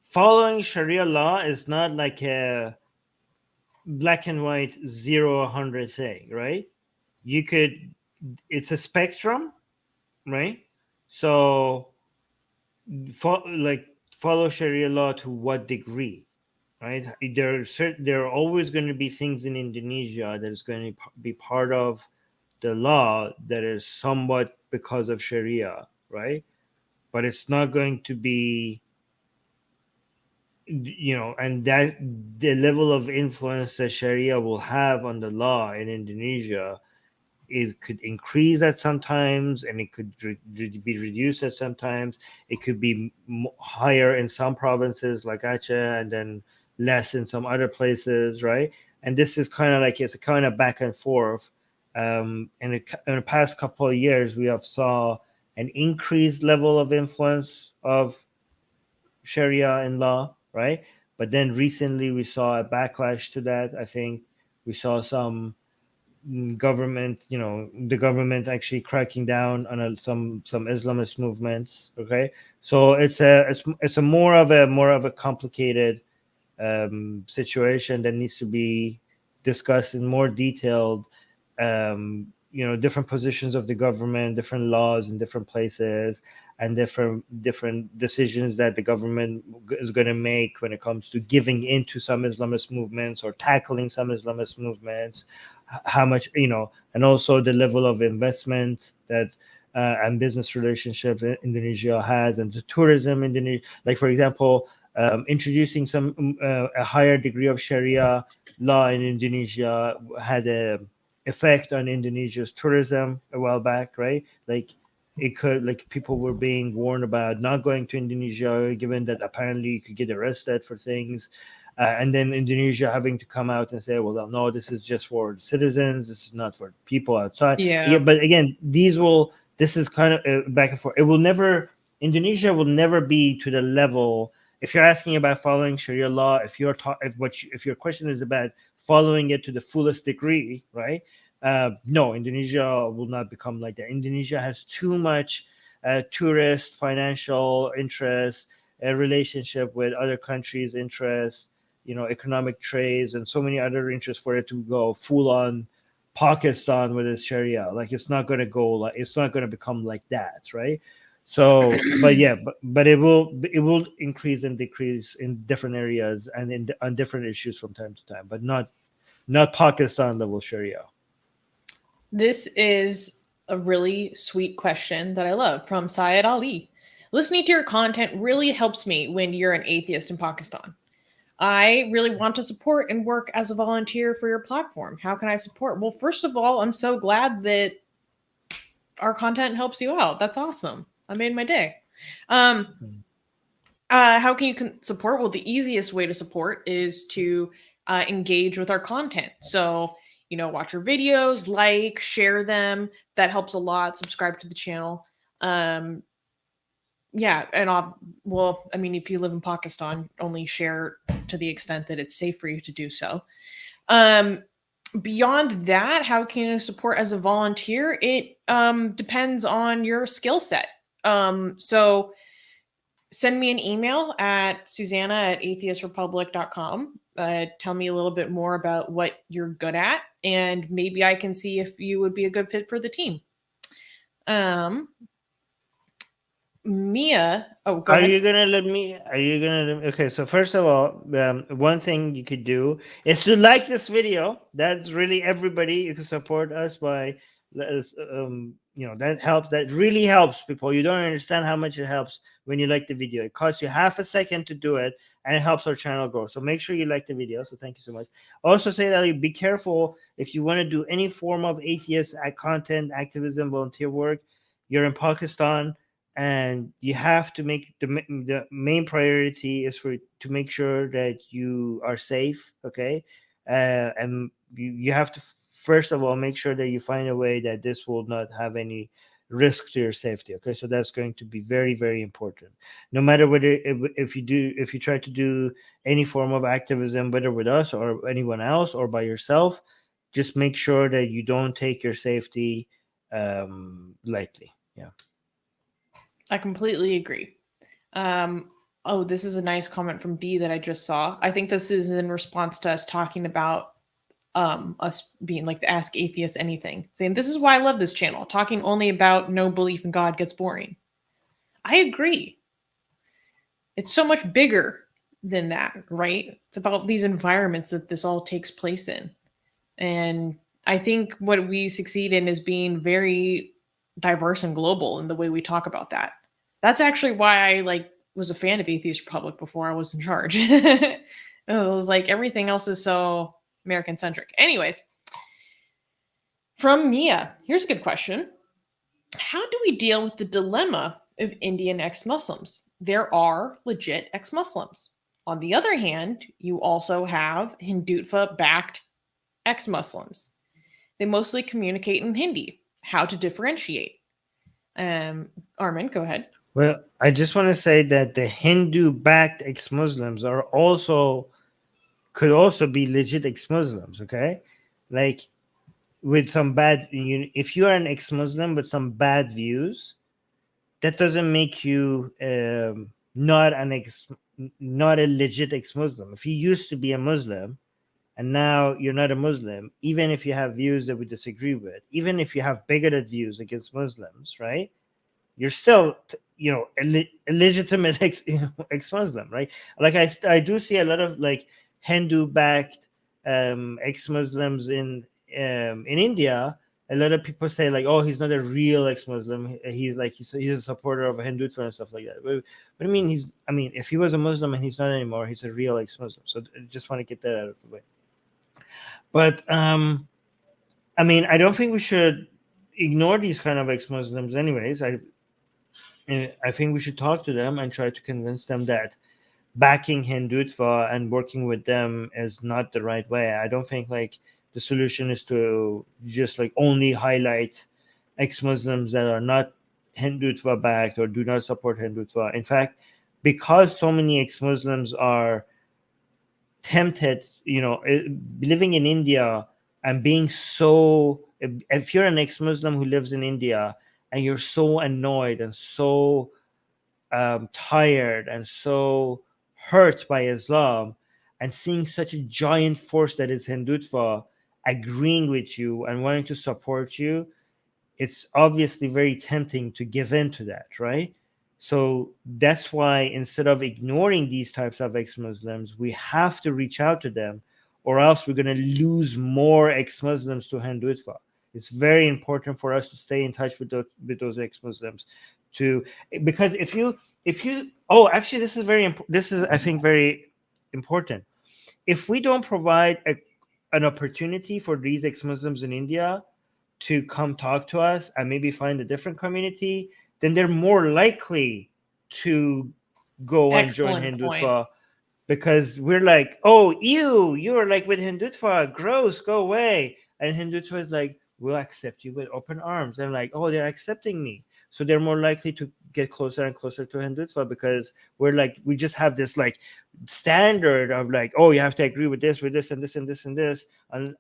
following Sharia law is not like a black and white 0-100 thing, right? It's a spectrum, right? So follow Sharia law to what degree, right? There are always going to be things in Indonesia that is going to be part of the law that is somewhat because of Sharia, right? But it's not going to be, and that the level of influence that Sharia will have on the law in Indonesia could increase at sometimes, and it could be reduced at sometimes. It could be higher in some provinces like Aceh, and then less in some other places, right? And this is kind of like, it's a kind of back and forth. In the past couple of years, we have saw an increased level of influence of Sharia in law, right? But then recently we saw a backlash to that. I think we saw some government, the government actually cracking down on some Islamist movements. Okay, so it's a more of a complicated situation that needs to be discussed in more detailed. Different positions of the government, different laws in different places, and different decisions that the government is going to make when it comes to giving into some Islamist movements or tackling some Islamist movements. How much, and also the level of investment that and business relationships Indonesia has, and the tourism Indonesia. Like, for example, introducing a higher degree of Sharia law in Indonesia had a effect on Indonesia's tourism a while back, right? Like, people were being warned about not going to Indonesia, given that apparently you could get arrested for things. And then Indonesia having to come out and say, well, no, this is just for citizens. This is not for people outside. Yeah. But again, these will this is kind of back and forth. Indonesia will never be to the level. If you're asking about following Sharia law, if your question is about following it to the fullest degree, right? No, Indonesia will not become like that. Indonesia has too much tourist financial interest, a relationship with other countries' interests, economic trades, and so many other interests for it to go full on Pakistan with its Sharia. Like it's not going to go like it's not going to become like that, right? So, but yeah, but it will increase and decrease in different areas and on different issues from time to time, but not Pakistan level Sharia. This is a really sweet question that I love from Syed Ali. Listening to your content really helps me when you're an atheist in Pakistan. I really want to support and work as a volunteer for your platform. How can I support? Well, first of all, I'm so glad that our content helps you out. That's awesome. I made my day. How can you support? Well, the easiest way to support is to engage with our content. So, watch our videos, like, share them. That helps a lot. Subscribe to the channel. Yeah, and if you live in Pakistan, only share to the extent that it's safe for you to do so. Beyond that, how can you support as a volunteer? It depends on your skill set. So send me an email at Susanna at atheistrepublic.com. Tell me a little bit more about what you're good at, and maybe I can see if you would be a good fit for the team. Mia, go ahead. Are you gonna let me? Okay, so first of all, one thing you could do is to like this video. That's really everybody. You can support us by, that helps. That really helps people. You don't understand how much it helps when you like the video. It costs you half a second to do it, and it helps our channel grow. So make sure you like the video. So thank you so much. Also, say that be careful if you want to do any form of atheist content, activism, volunteer work. You're in Pakistan, and you have to make the main priority is to make sure that you are safe, okay? And you have to first of all make sure that you find a way that this will not have any risk to your safety, okay? So that's going to be very, very important. No matter whether if you try to do any form of activism, whether with us or anyone else or by yourself, just make sure that you don't take your safety lightly. Yeah, I completely agree. This is a nice comment from D that I just saw. I think this is in response to us talking about us being like the Ask Atheists Anything, saying this is why I love this channel. Talking only about no belief in God gets boring. I agree. It's so much bigger than that, right? It's about these environments that this all takes place in. And I think what we succeed in is being very diverse and global in the way we talk about that. That's actually why I was a fan of Atheist Republic before I was in charge. It was like everything else is so American centric. Anyways, from Mia, here's a good question. How do we deal with the dilemma of Indian ex-Muslims? There are legit ex-Muslims. On the other hand, you also have Hindutva-backed ex-Muslims. They mostly communicate in Hindi. How to differentiate? Armin, go ahead. Well, I just want to say that the Hindu-backed ex-Muslims could also be legit ex-Muslims, okay? Like with some bad, if you are an ex-Muslim with some bad views, that doesn't make you not a legit ex-Muslim. If you used to be a Muslim and now you're not a Muslim, even if you have views that we disagree with, even if you have bigoted views against Muslims, right? You're still, a legitimate ex-Muslim, right? Like I do see a lot of Hindu-backed ex-Muslims in India. A lot of people say oh, he's not a real ex-Muslim. He's a supporter of Hindutva and stuff like that. But I mean, if he was a Muslim and he's not anymore, he's a real ex-Muslim. So I just want to get that out of the way. But I mean, I don't think we should ignore these kind of ex-Muslims anyways. I think we should talk to them and try to convince them that backing Hindutva and working with them is not the right way. I don't think the solution is to just only highlight ex-Muslims that are not Hindutva backed or do not support Hindutva. In fact, because so many ex-Muslims are tempted, living in India and being so, if you're an ex-Muslim who lives in India and you're so annoyed and so tired and so hurt by Islam, and seeing such a giant force that is Hindutva agreeing with you and wanting to support you, it's obviously very tempting to give in to that, right? So that's why instead of ignoring these types of ex-Muslims, we have to reach out to them, or else we're going to lose more ex-Muslims to Hindutva. It's very important for us to stay in touch with those ex-Muslims, because if you actually, this is this is, I think, very important. If we don't provide an opportunity for these ex-Muslims in India to come talk to us and maybe find a different community, then they're more likely to go and join Excellent point. Hindutva, because we're like, oh, you're like with Hindutva, gross, go away. And Hindutva is like, we'll accept you with open arms. And like, oh, they're accepting me. So they're more likely to get closer and closer to Hindutva, because we just have this like standard of like, oh, you have to agree with this, and this, and this, and this. And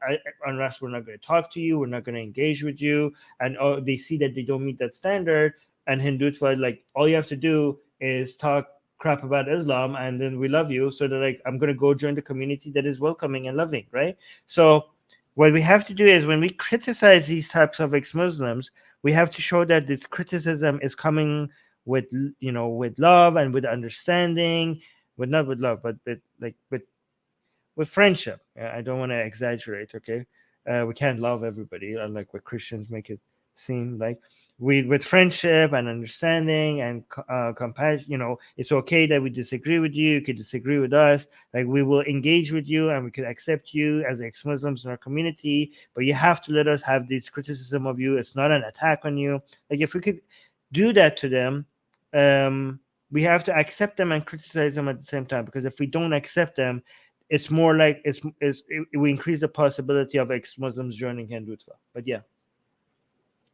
unless we're not going to talk to you, we're not going to engage with you. And they see that they don't meet that standard. And Hindutva, like, all you have to do is talk crap about Islam, and then we love you. So that, like, I'm going to go join the community that is welcoming and loving, right? So what we have to do is, when we criticize these types of ex-Muslims, we have to show that this criticism is coming with, with love and with understanding, not with love, but with friendship. I don't want to exaggerate, okay? We can't love everybody, unlike what Christians make it seem like. With friendship and understanding and compassion, it's okay that we disagree with you. You could disagree with us. Like, we will engage with you and we could accept you as ex-Muslims in our community, but you have to let us have this criticism of you. It's not an attack on you. Like, if we could do that to them, we have to accept them and criticize them at the same time, because if we don't accept them, it's more like we increase the possibility of ex-Muslims joining Hindutva. But yeah,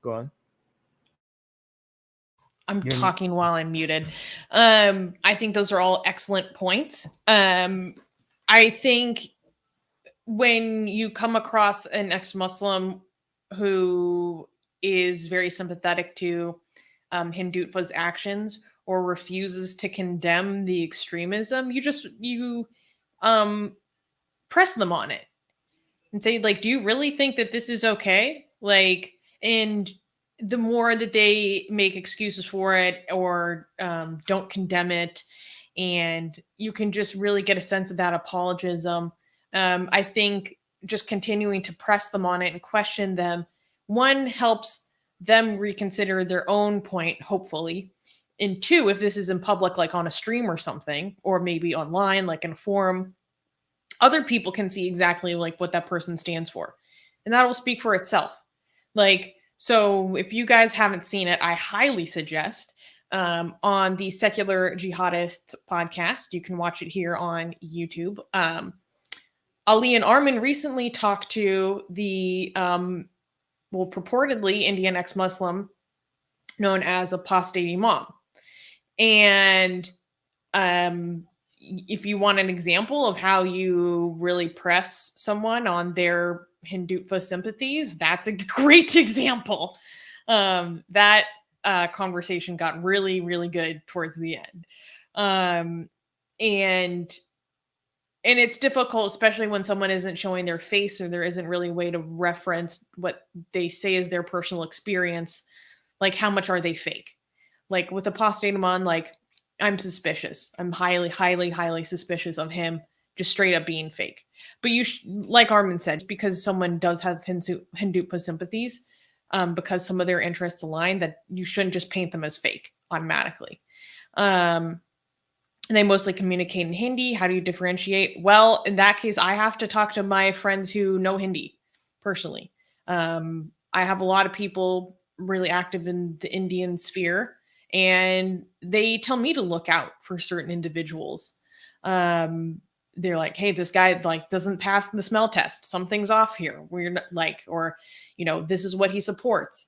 go on. I'm talking while I'm muted. I think those are all excellent points. I think when you come across an ex-Muslim who is very sympathetic to Hindutva's actions or refuses to condemn the extremism, you press them on it and say, like, do you really think that this is okay? Like, and the more that they make excuses for it or don't condemn it, and you can just really get a sense of that apologism. I think just continuing to press them on it and question them, one, helps them reconsider their own point, hopefully. And two, if this is in public, like on a stream or something, or maybe online, like in a forum, other people can see exactly like what that person stands for. And that will speak for itself. Like, so if you guys haven't seen it, I highly suggest on the Secular Jihadist podcast. You can watch it here on YouTube. Ali and Armin recently talked to the, purportedly Indian ex-Muslim known as Apostate Imam. And if you want an example of how you really press someone on their Hindutva sympathies, that's a great example. That conversation got really, really good towards the end. And it's difficult, especially when someone isn't showing their face or there isn't really a way to reference what they say is their personal experience. Like, how much are they fake? Like with Apostate Iman, like, I'm suspicious. I'm highly, highly, highly suspicious of him just straight up being fake. But like Armin said, because someone does have Hindutva sympathies, because some of their interests align, that you shouldn't just paint them as fake automatically. And they mostly communicate in Hindi. How do you differentiate? Well, in that case, I have to talk to my friends who know Hindi personally. I have a lot of people really active in the Indian sphere, and they tell me to look out for certain individuals. They're like, hey, this guy like doesn't pass the smell test. Something's off here. We're not, like, or, this is what he supports.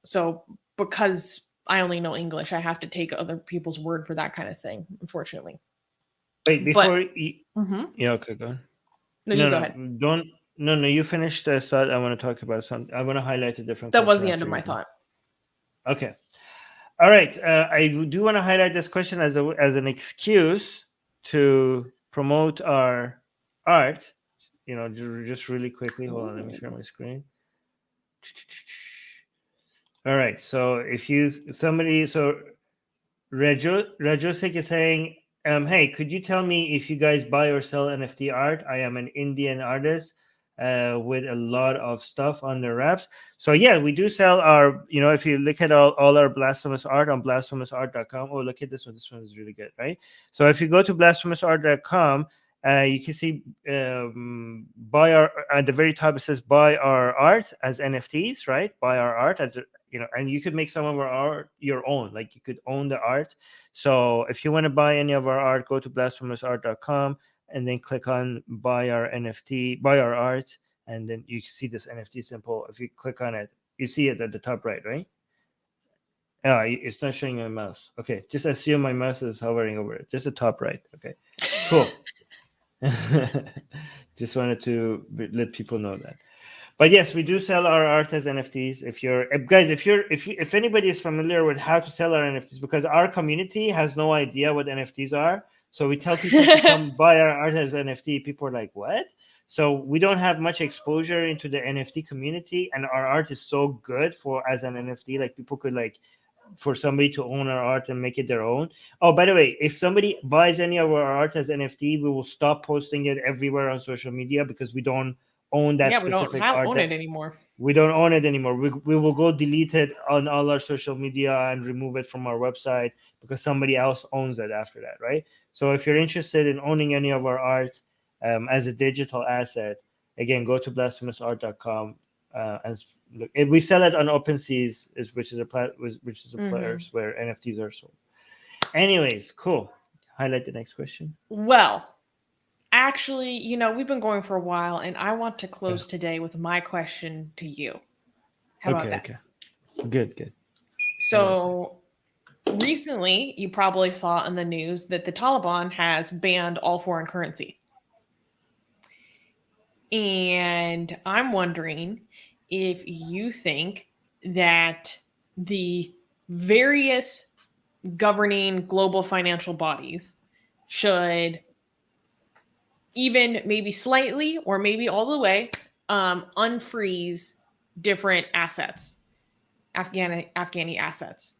So because I only know English, I have to take other people's word for that kind of thing, unfortunately. Wait, But before you, yeah, okay, go on. no, you No, go no, ahead. don't. No, no, you finish the thought. I want to talk about something. I want to highlight a different That was question the end after of you're my done. thought. Okay. All right. I do want to highlight this question as an excuse to promote our art. Just really quickly. Hold on. Let me share my screen. All right. So if you somebody so Rajosik is saying, hey, could you tell me if you guys buy or sell NFT art? I am an Indian artist with a lot of stuff on the wraps. So yeah, we do sell our, if you look at all our blasphemous art on blasphemousart.com. Oh, look at this one. This one is really good, right? So if you go to blasphemousart.com, you can see buy our, at the very top it says buy our art as NFTs, right? Buy our art as and you could make some of our art your own, like you could own the art. So if you want to buy any of our art, go to blasphemousart.com and then click on buy our NFT, buy our art, and then you see this NFT symbol. If you click on it, you see it at the top right? It's not showing my mouse. Okay, just assume my mouse is hovering over it, just the top right. Okay, cool. Just wanted to let people know that. But yes, we do sell our art as NFTs. If anybody is familiar with how to sell our NFTs, because our community has no idea what NFTs are, so we tell people to come buy our art as NFT. People are like, "What?" So we don't have much exposure into the NFT community, and our art is so good as an NFT. Like people could for somebody to own our art and make it their own. Oh, by the way, if somebody buys any of our art as NFT, we will stop posting it everywhere on social media because we don't own that Yeah, we don't specific art. own it anymore. We don't own it anymore. We will go delete it on all our social media and remove it from our website because somebody else owns it after that, right? So if you're interested in owning any of our art as a digital asset, again, go to blasphemousart.com. And look, we sell it on OpenSeas, which is a place where NFTs are sold. Anyways, cool. Highlight the next question. Well, actually, we've been going for a while, and I want to close today with my question to you. How about that? Okay. Good. So recently, you probably saw in the news that the Taliban has banned all foreign currency. And I'm wondering if you think that the various governing global financial bodies should even maybe slightly or maybe all the way unfreeze different assets, Afghani assets.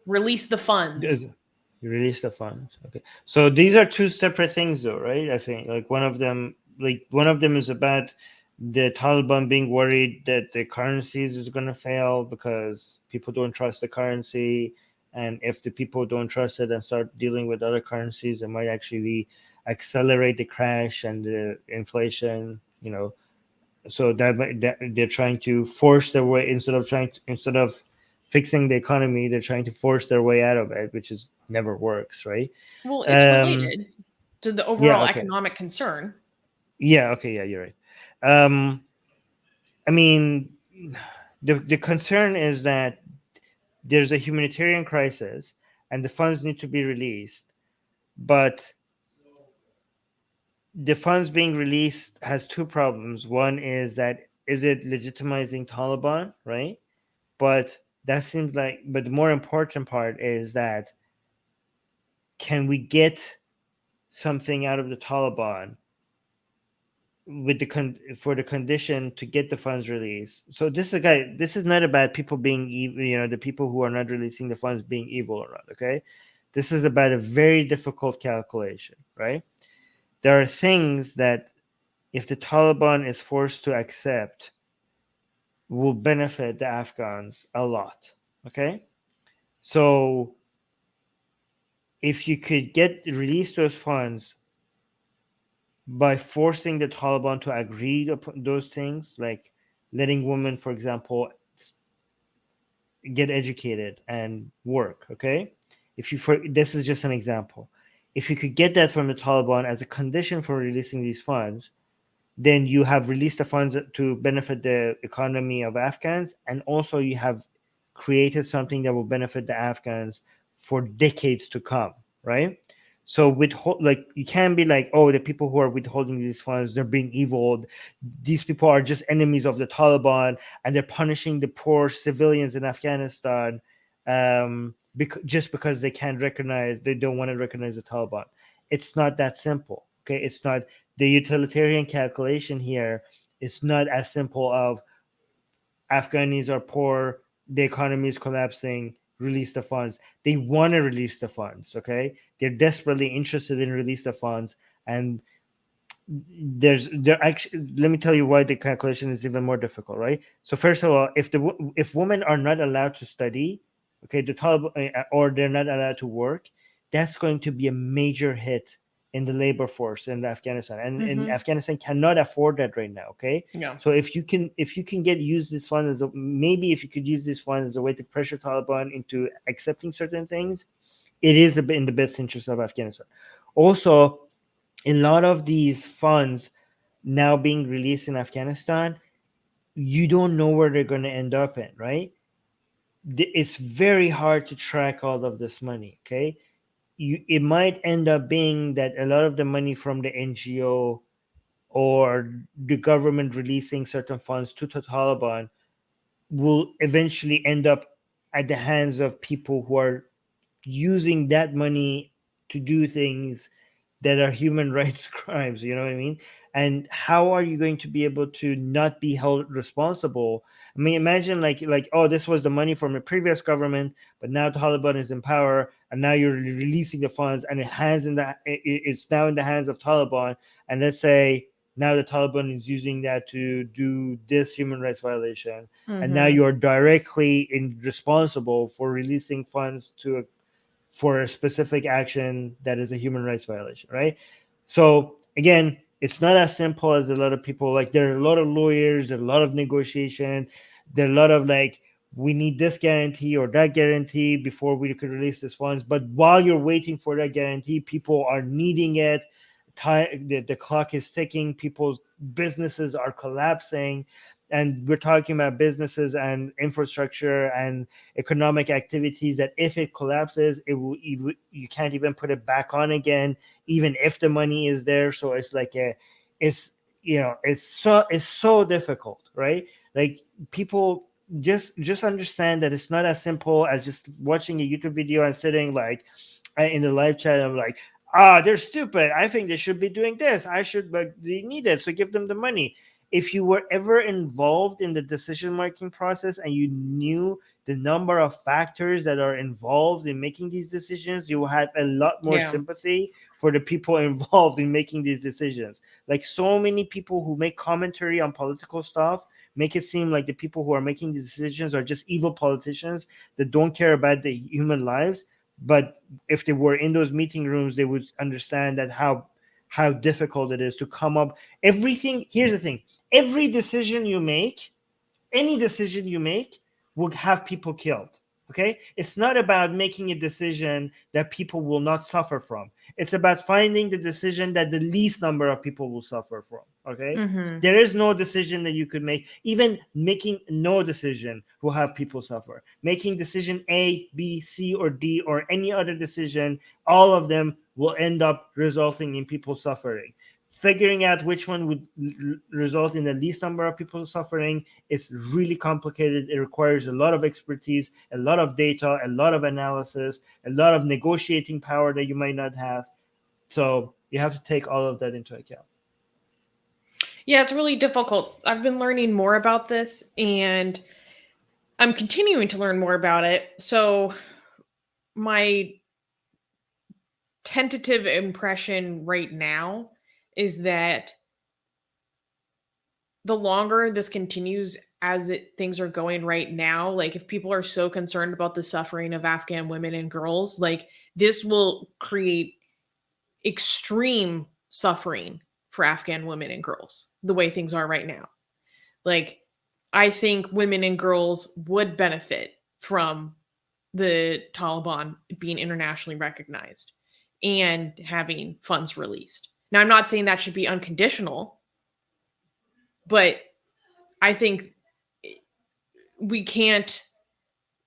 Release the funds. You release the funds. Okay. So these are two separate things though, right? I think one of them is about the Taliban being worried that the currencies is going to fail because people don't trust the currency, and if the people don't trust it and start dealing with other currencies, it might actually accelerate the crash and the inflation, so that they're trying to force their way instead of fixing the economy, they're trying to force their way out of it, which is never works, right? Well, it's related to the overall economic concern. Yeah, okay, yeah, you're right. I mean, the concern is that there's a humanitarian crisis and the funds need to be released, but the funds being released has two problems. One is that is it legitimizing Taliban, right? But that seems but the more important part is that can we get something out of the Taliban with for the condition to get the funds released? So this is not about people being evil, the people who are not releasing the funds being evil or not. Okay, this is about a very difficult calculation, right? There are things that if the Taliban is forced to accept will benefit the Afghans a lot. Okay, so if you could release those funds by forcing the Taliban to agree upon those things, like letting women, for example, get educated and work. Okay, this is just an example. If you could get that from the Taliban as a condition for releasing these funds, then you have released the funds to benefit the economy of Afghans, and also you have created something that will benefit the Afghans for decades to come, right? So like you can't be like, oh, the people who are withholding these funds, they're being evil. These people are just enemies of the Taliban, and they're punishing the poor civilians in Afghanistan, just because they don't want to recognize the Taliban. It's not that simple. Okay, it's not. The utilitarian calculation here is not as simple of Afghanis are poor, the economy is collapsing, release the funds. They want to release the funds, okay? They're desperately interested in release the funds, and there actually, let me tell you why the calculation is even more difficult, right? So first of all, if women are not allowed to study, okay, the Taliban, or they're not allowed to work, that's going to be a major hit in the labor force in Afghanistan, and Afghanistan cannot afford that right now, okay? Yeah. So if you can use this fund as maybe if you could use this fund as a way to pressure Taliban into accepting certain things, it is in the best interest of Afghanistan. Also, a lot of these funds now being released in Afghanistan, you don't know where they're going to end up in, right? It's very hard to track all of this money, okay? It might end up being that a lot of the money from the NGO or the government releasing certain funds to the Taliban will eventually end up at the hands of people who are using that money to do things that are human rights crimes. You know what I mean? And how are you going to be able to not be held responsible? I mean, imagine like oh, this was the money from a previous government, but now Taliban is in power, and now you're releasing the funds, and it's now in the hands of Taliban. And let's say now the Taliban is using that to do this human rights violation, and now you're directly responsible for releasing funds for a specific action that is a human rights violation, right? So again, it's not as simple as a lot of people like. There are a lot of lawyers, there are a lot of negotiation, there are a lot of like, we need this guarantee or that guarantee before we could release these funds. But while you're waiting for that guarantee, people are needing it. The clock is ticking. People's businesses are collapsing, and we're talking about businesses and infrastructure and economic activities that if it collapses, you can't even put it back on again, even if the money is there. So it's like it's it's so difficult, right? Like, people just understand that it's not as simple as just watching a YouTube video and sitting like in the live chat. I'm like, they're stupid. I think they should be doing this. But they need it, so give them the money. If you were ever involved in the decision making process and you knew the number of factors that are involved in making these decisions, you will have a lot more sympathy for the people involved in making these decisions. Like, so many people who make commentary on political stuff make it seem like the people who are making these decisions are just evil politicians that don't care about the human lives. But if they were in those meeting rooms, they would understand that how difficult it is to come up. Here's the thing: every decision you make, any decision you make, will have people killed. Okay, it's not about making a decision that people will not suffer from. It's about finding the decision that the least number of people will suffer from. Okay, there is no decision that you could make. Even making no decision will have people suffer. Making decision A, B, C, or D, or any other decision, all of them will end up resulting in people suffering. Figuring out which one would result in the least number of people suffering is really complicated. It requires a lot of expertise, a lot of data, a lot of analysis, a lot of negotiating power that you might not have. So you have to take all of that into account. Yeah, it's really difficult. I've been learning more about this, and I'm continuing to learn more about it. So my tentative impression right now is that the longer this continues as things are going right now, like if people are so concerned about the suffering of Afghan women and girls, like this will create extreme suffering for Afghan women and girls the way things are right now. Like, I think women and girls would benefit from the Taliban being internationally recognized and having funds released. Now, I'm not saying that should be unconditional. But I think we can't,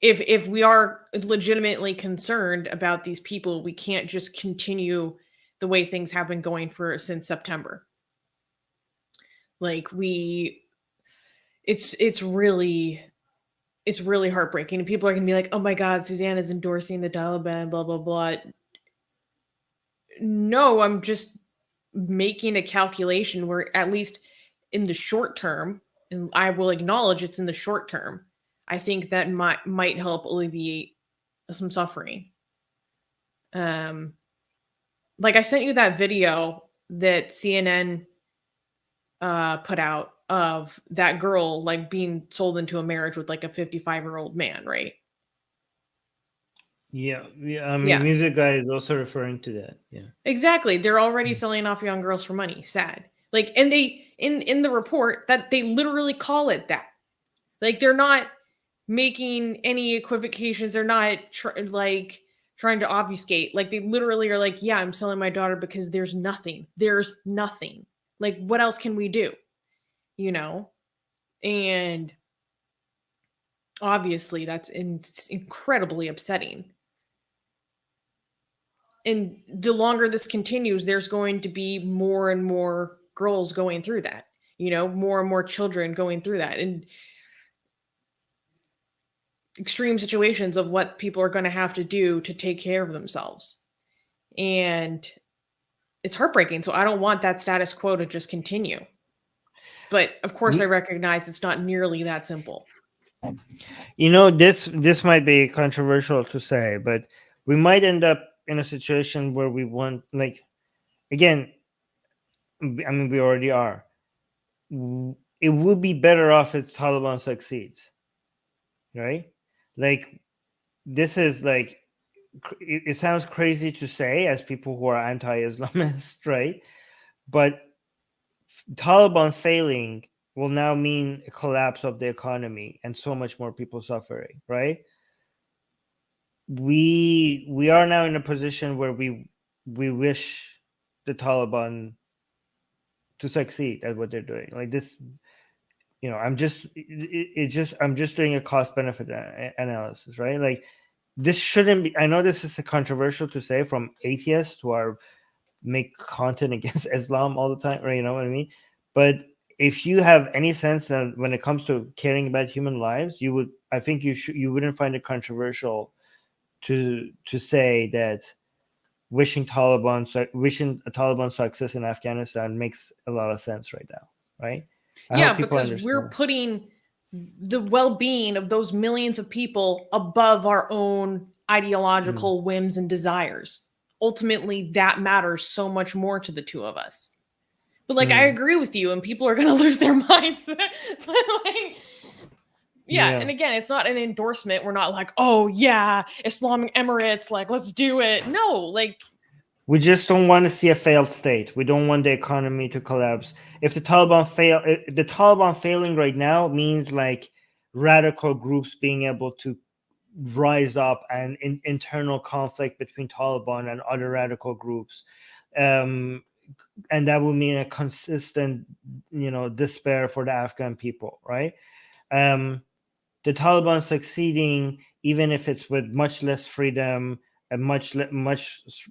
if we are legitimately concerned about these people, we can't just continue the way things have been going for since September. Like it's really heartbreaking. And people are gonna be like, oh my god, Susanna's endorsing the Taliban, blah blah blah. No, I'm just making a calculation where, at least in the short term, and I will acknowledge it's in the short term, I think that might help alleviate some suffering. Like I sent you that video that CNN put out of that girl like being sold into a marriage with like a 55-year-old man, right? Yeah, I mean, Yeah, Music Guy is also referring to that. Yeah, exactly. They're already selling off young girls for money. Sad. Like, and they in the report that they literally call it that. Like, they're not making any equivocations. They're not trying to obfuscate. Like, they literally are like, yeah, I'm selling my daughter because there's nothing. There's nothing. Like, what else can we do? You know? And obviously that's incredibly upsetting. And the longer this continues, there's going to be more and more girls going through that, more and more children going through that, and extreme situations of what people are going to have to do to take care of themselves. And it's heartbreaking. So I don't want that status quo to just continue. But of course, I recognize it's not nearly that simple. This might be controversial to say, but we might end up in a situation where we want, like, again, I mean, we already are. It would be better off if Taliban succeeds, right? Like, this is like, it sounds crazy to say as people who are anti-Islamist, right? But Taliban failing will now mean a collapse of the economy and so much more people suffering, right? We are now in a position where we wish the Taliban to succeed at what they're doing. Like this, I'm just doing a cost benefit analysis, right? Like, this shouldn't be. I know this is controversial to say from atheists who are make content against Islam all the time, right? You know what I mean? But if you have any sense that when it comes to caring about human lives, I think you wouldn't find it controversial to say that wishing a Taliban success in Afghanistan makes a lot of sense right now, right? Yeah, because we're putting the well-being of those millions of people above our own ideological whims and desires. Ultimately, that matters so much more to the two of us. But like, I agree with you, and people are going to lose their minds. But like, yeah, and again, it's not an endorsement. We're not like, oh yeah, Islamic Emirates, like, let's do it. No, like, we just don't want to see a failed state. We don't want the economy to collapse. If the Taliban failing right now means like radical groups being able to rise up and internal conflict between Taliban and other radical groups. And that would mean a consistent, despair for the Afghan people, right? The Taliban succeeding, even if it's with much less freedom and much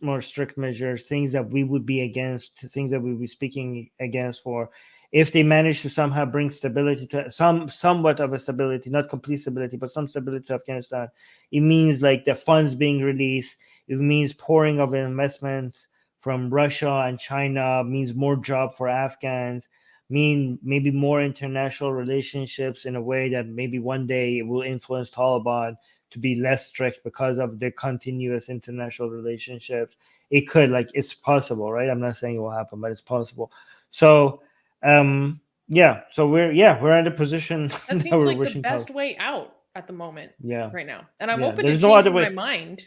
more strict measures, things that we would be against, things that we would be speaking against for, if they manage to somehow bring stability to somewhat of a stability, not complete stability, but some stability to Afghanistan, it means like the funds being released. It means pouring of investments from Russia and China, means more job for Afghans, mean maybe more international relationships in a way that maybe one day it will influence Taliban to be less strict because of the continuous international relationships. It could, like, it's possible, right? I'm not saying it will happen, but it's possible. So so we're in a position that seems like the best way out at the moment. Yeah. Right now. And I'm open There's to no changing other way. my mind.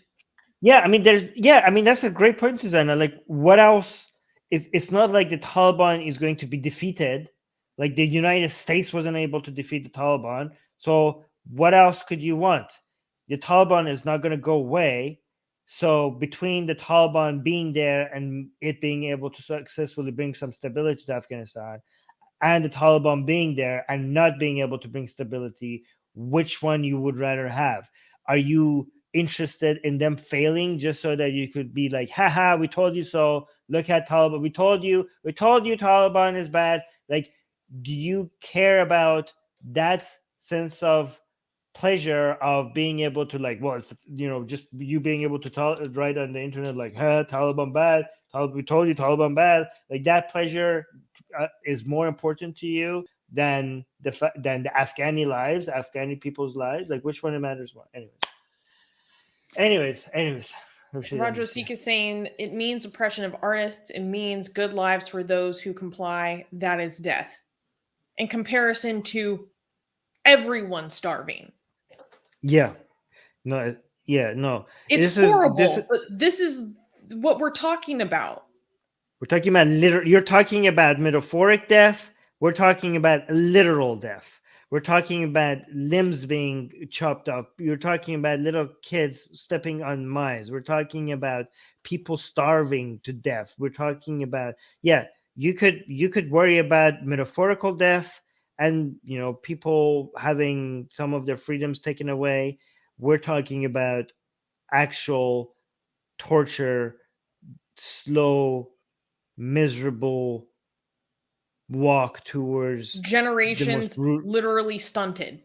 I mean, that's a great point, Susanna. Like, what else? It's not like the Taliban is going to be defeated. Like, the United States wasn't able to defeat the Taliban. So what else could you want? The Taliban is not going to go away. So between the Taliban being there and it being able to successfully bring some stability to Afghanistan, and the Taliban being there and not being able to bring stability, which one you would rather have? Are you interested in them failing just so that you could be like, haha, we told you so, look at Taliban, we told you Taliban is bad? Like, do you care about that sense of pleasure of being able to, like, well, it's, just you being able to write on the internet like, Taliban bad, we told you Taliban bad, like that pleasure is more important to you than the Afghani people's lives? Like, which one matters more? Anyways, Roger Seek is saying it means oppression of artists. It means good lives for those who comply. That is death. In comparison to everyone starving. Yeah. No. Yeah. No. It's horrible. But this is what we're talking about. We're talking about You're talking about metaphoric death. We're talking about literal death. We're talking about limbs being chopped up. You're talking about little kids stepping on mines. We're talking about people starving to death. We're talking about, you could worry about metaphorical death and people having some of their freedoms taken away. We're talking about actual torture, slow, miserable walk towards generations literally stunted.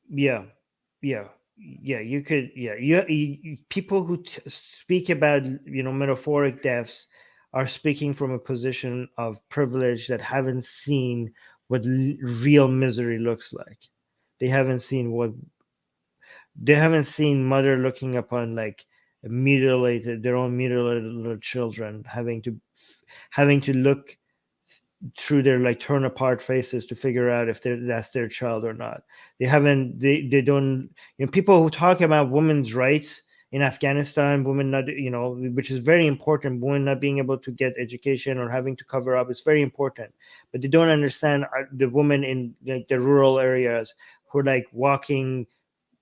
Yeah. You could. People who speak about metaphoric deaths are speaking from a position of privilege that haven't seen what real misery looks like. They haven't seen mother looking upon like their own mutilated little children, having to look through their like torn apart faces to figure out if that's their child or not. They don't, people who talk about women's rights in Afghanistan, women not, which is very important, women not being able to get education or having to cover up, is very important. But they don't understand the women in like the rural areas who are like walking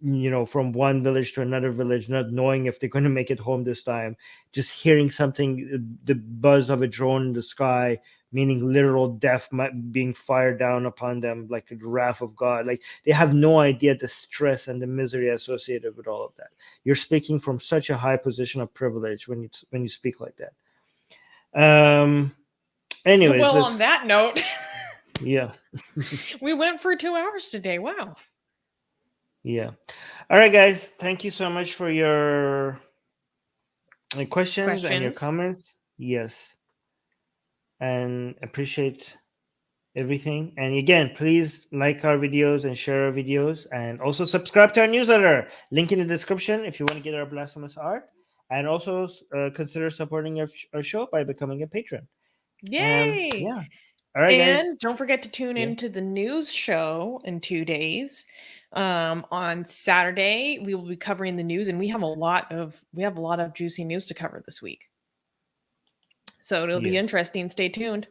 from one village to another village, not knowing if they're going to make it home this time, just hearing something, the buzz of a drone in the sky, meaning literal death being fired down upon them like the wrath of God. Like, they have no idea the stress and the misery associated with all of that. You're speaking from such a high position of privilege when you speak like that. Anyways, well, on that note, yeah, we went for 2 hours today. Wow. Yeah. All right, guys. Thank you so much for your questions and your comments. Yes. And appreciate everything. And again, please like our videos and share our videos, and also subscribe to our newsletter. Link in the description if you want to get our blasphemous art, and also consider supporting our show by becoming a patron. Yay! Yeah. All right, and guys. Don't forget to tune into the news show in 2 days. On Saturday, we will be covering the news, and we have a lot of juicy news to cover this week. So it'll be interesting. Stay tuned.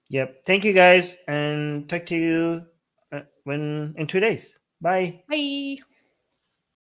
Yep. Thank you, guys, and talk to you in 2 days. Bye. Bye.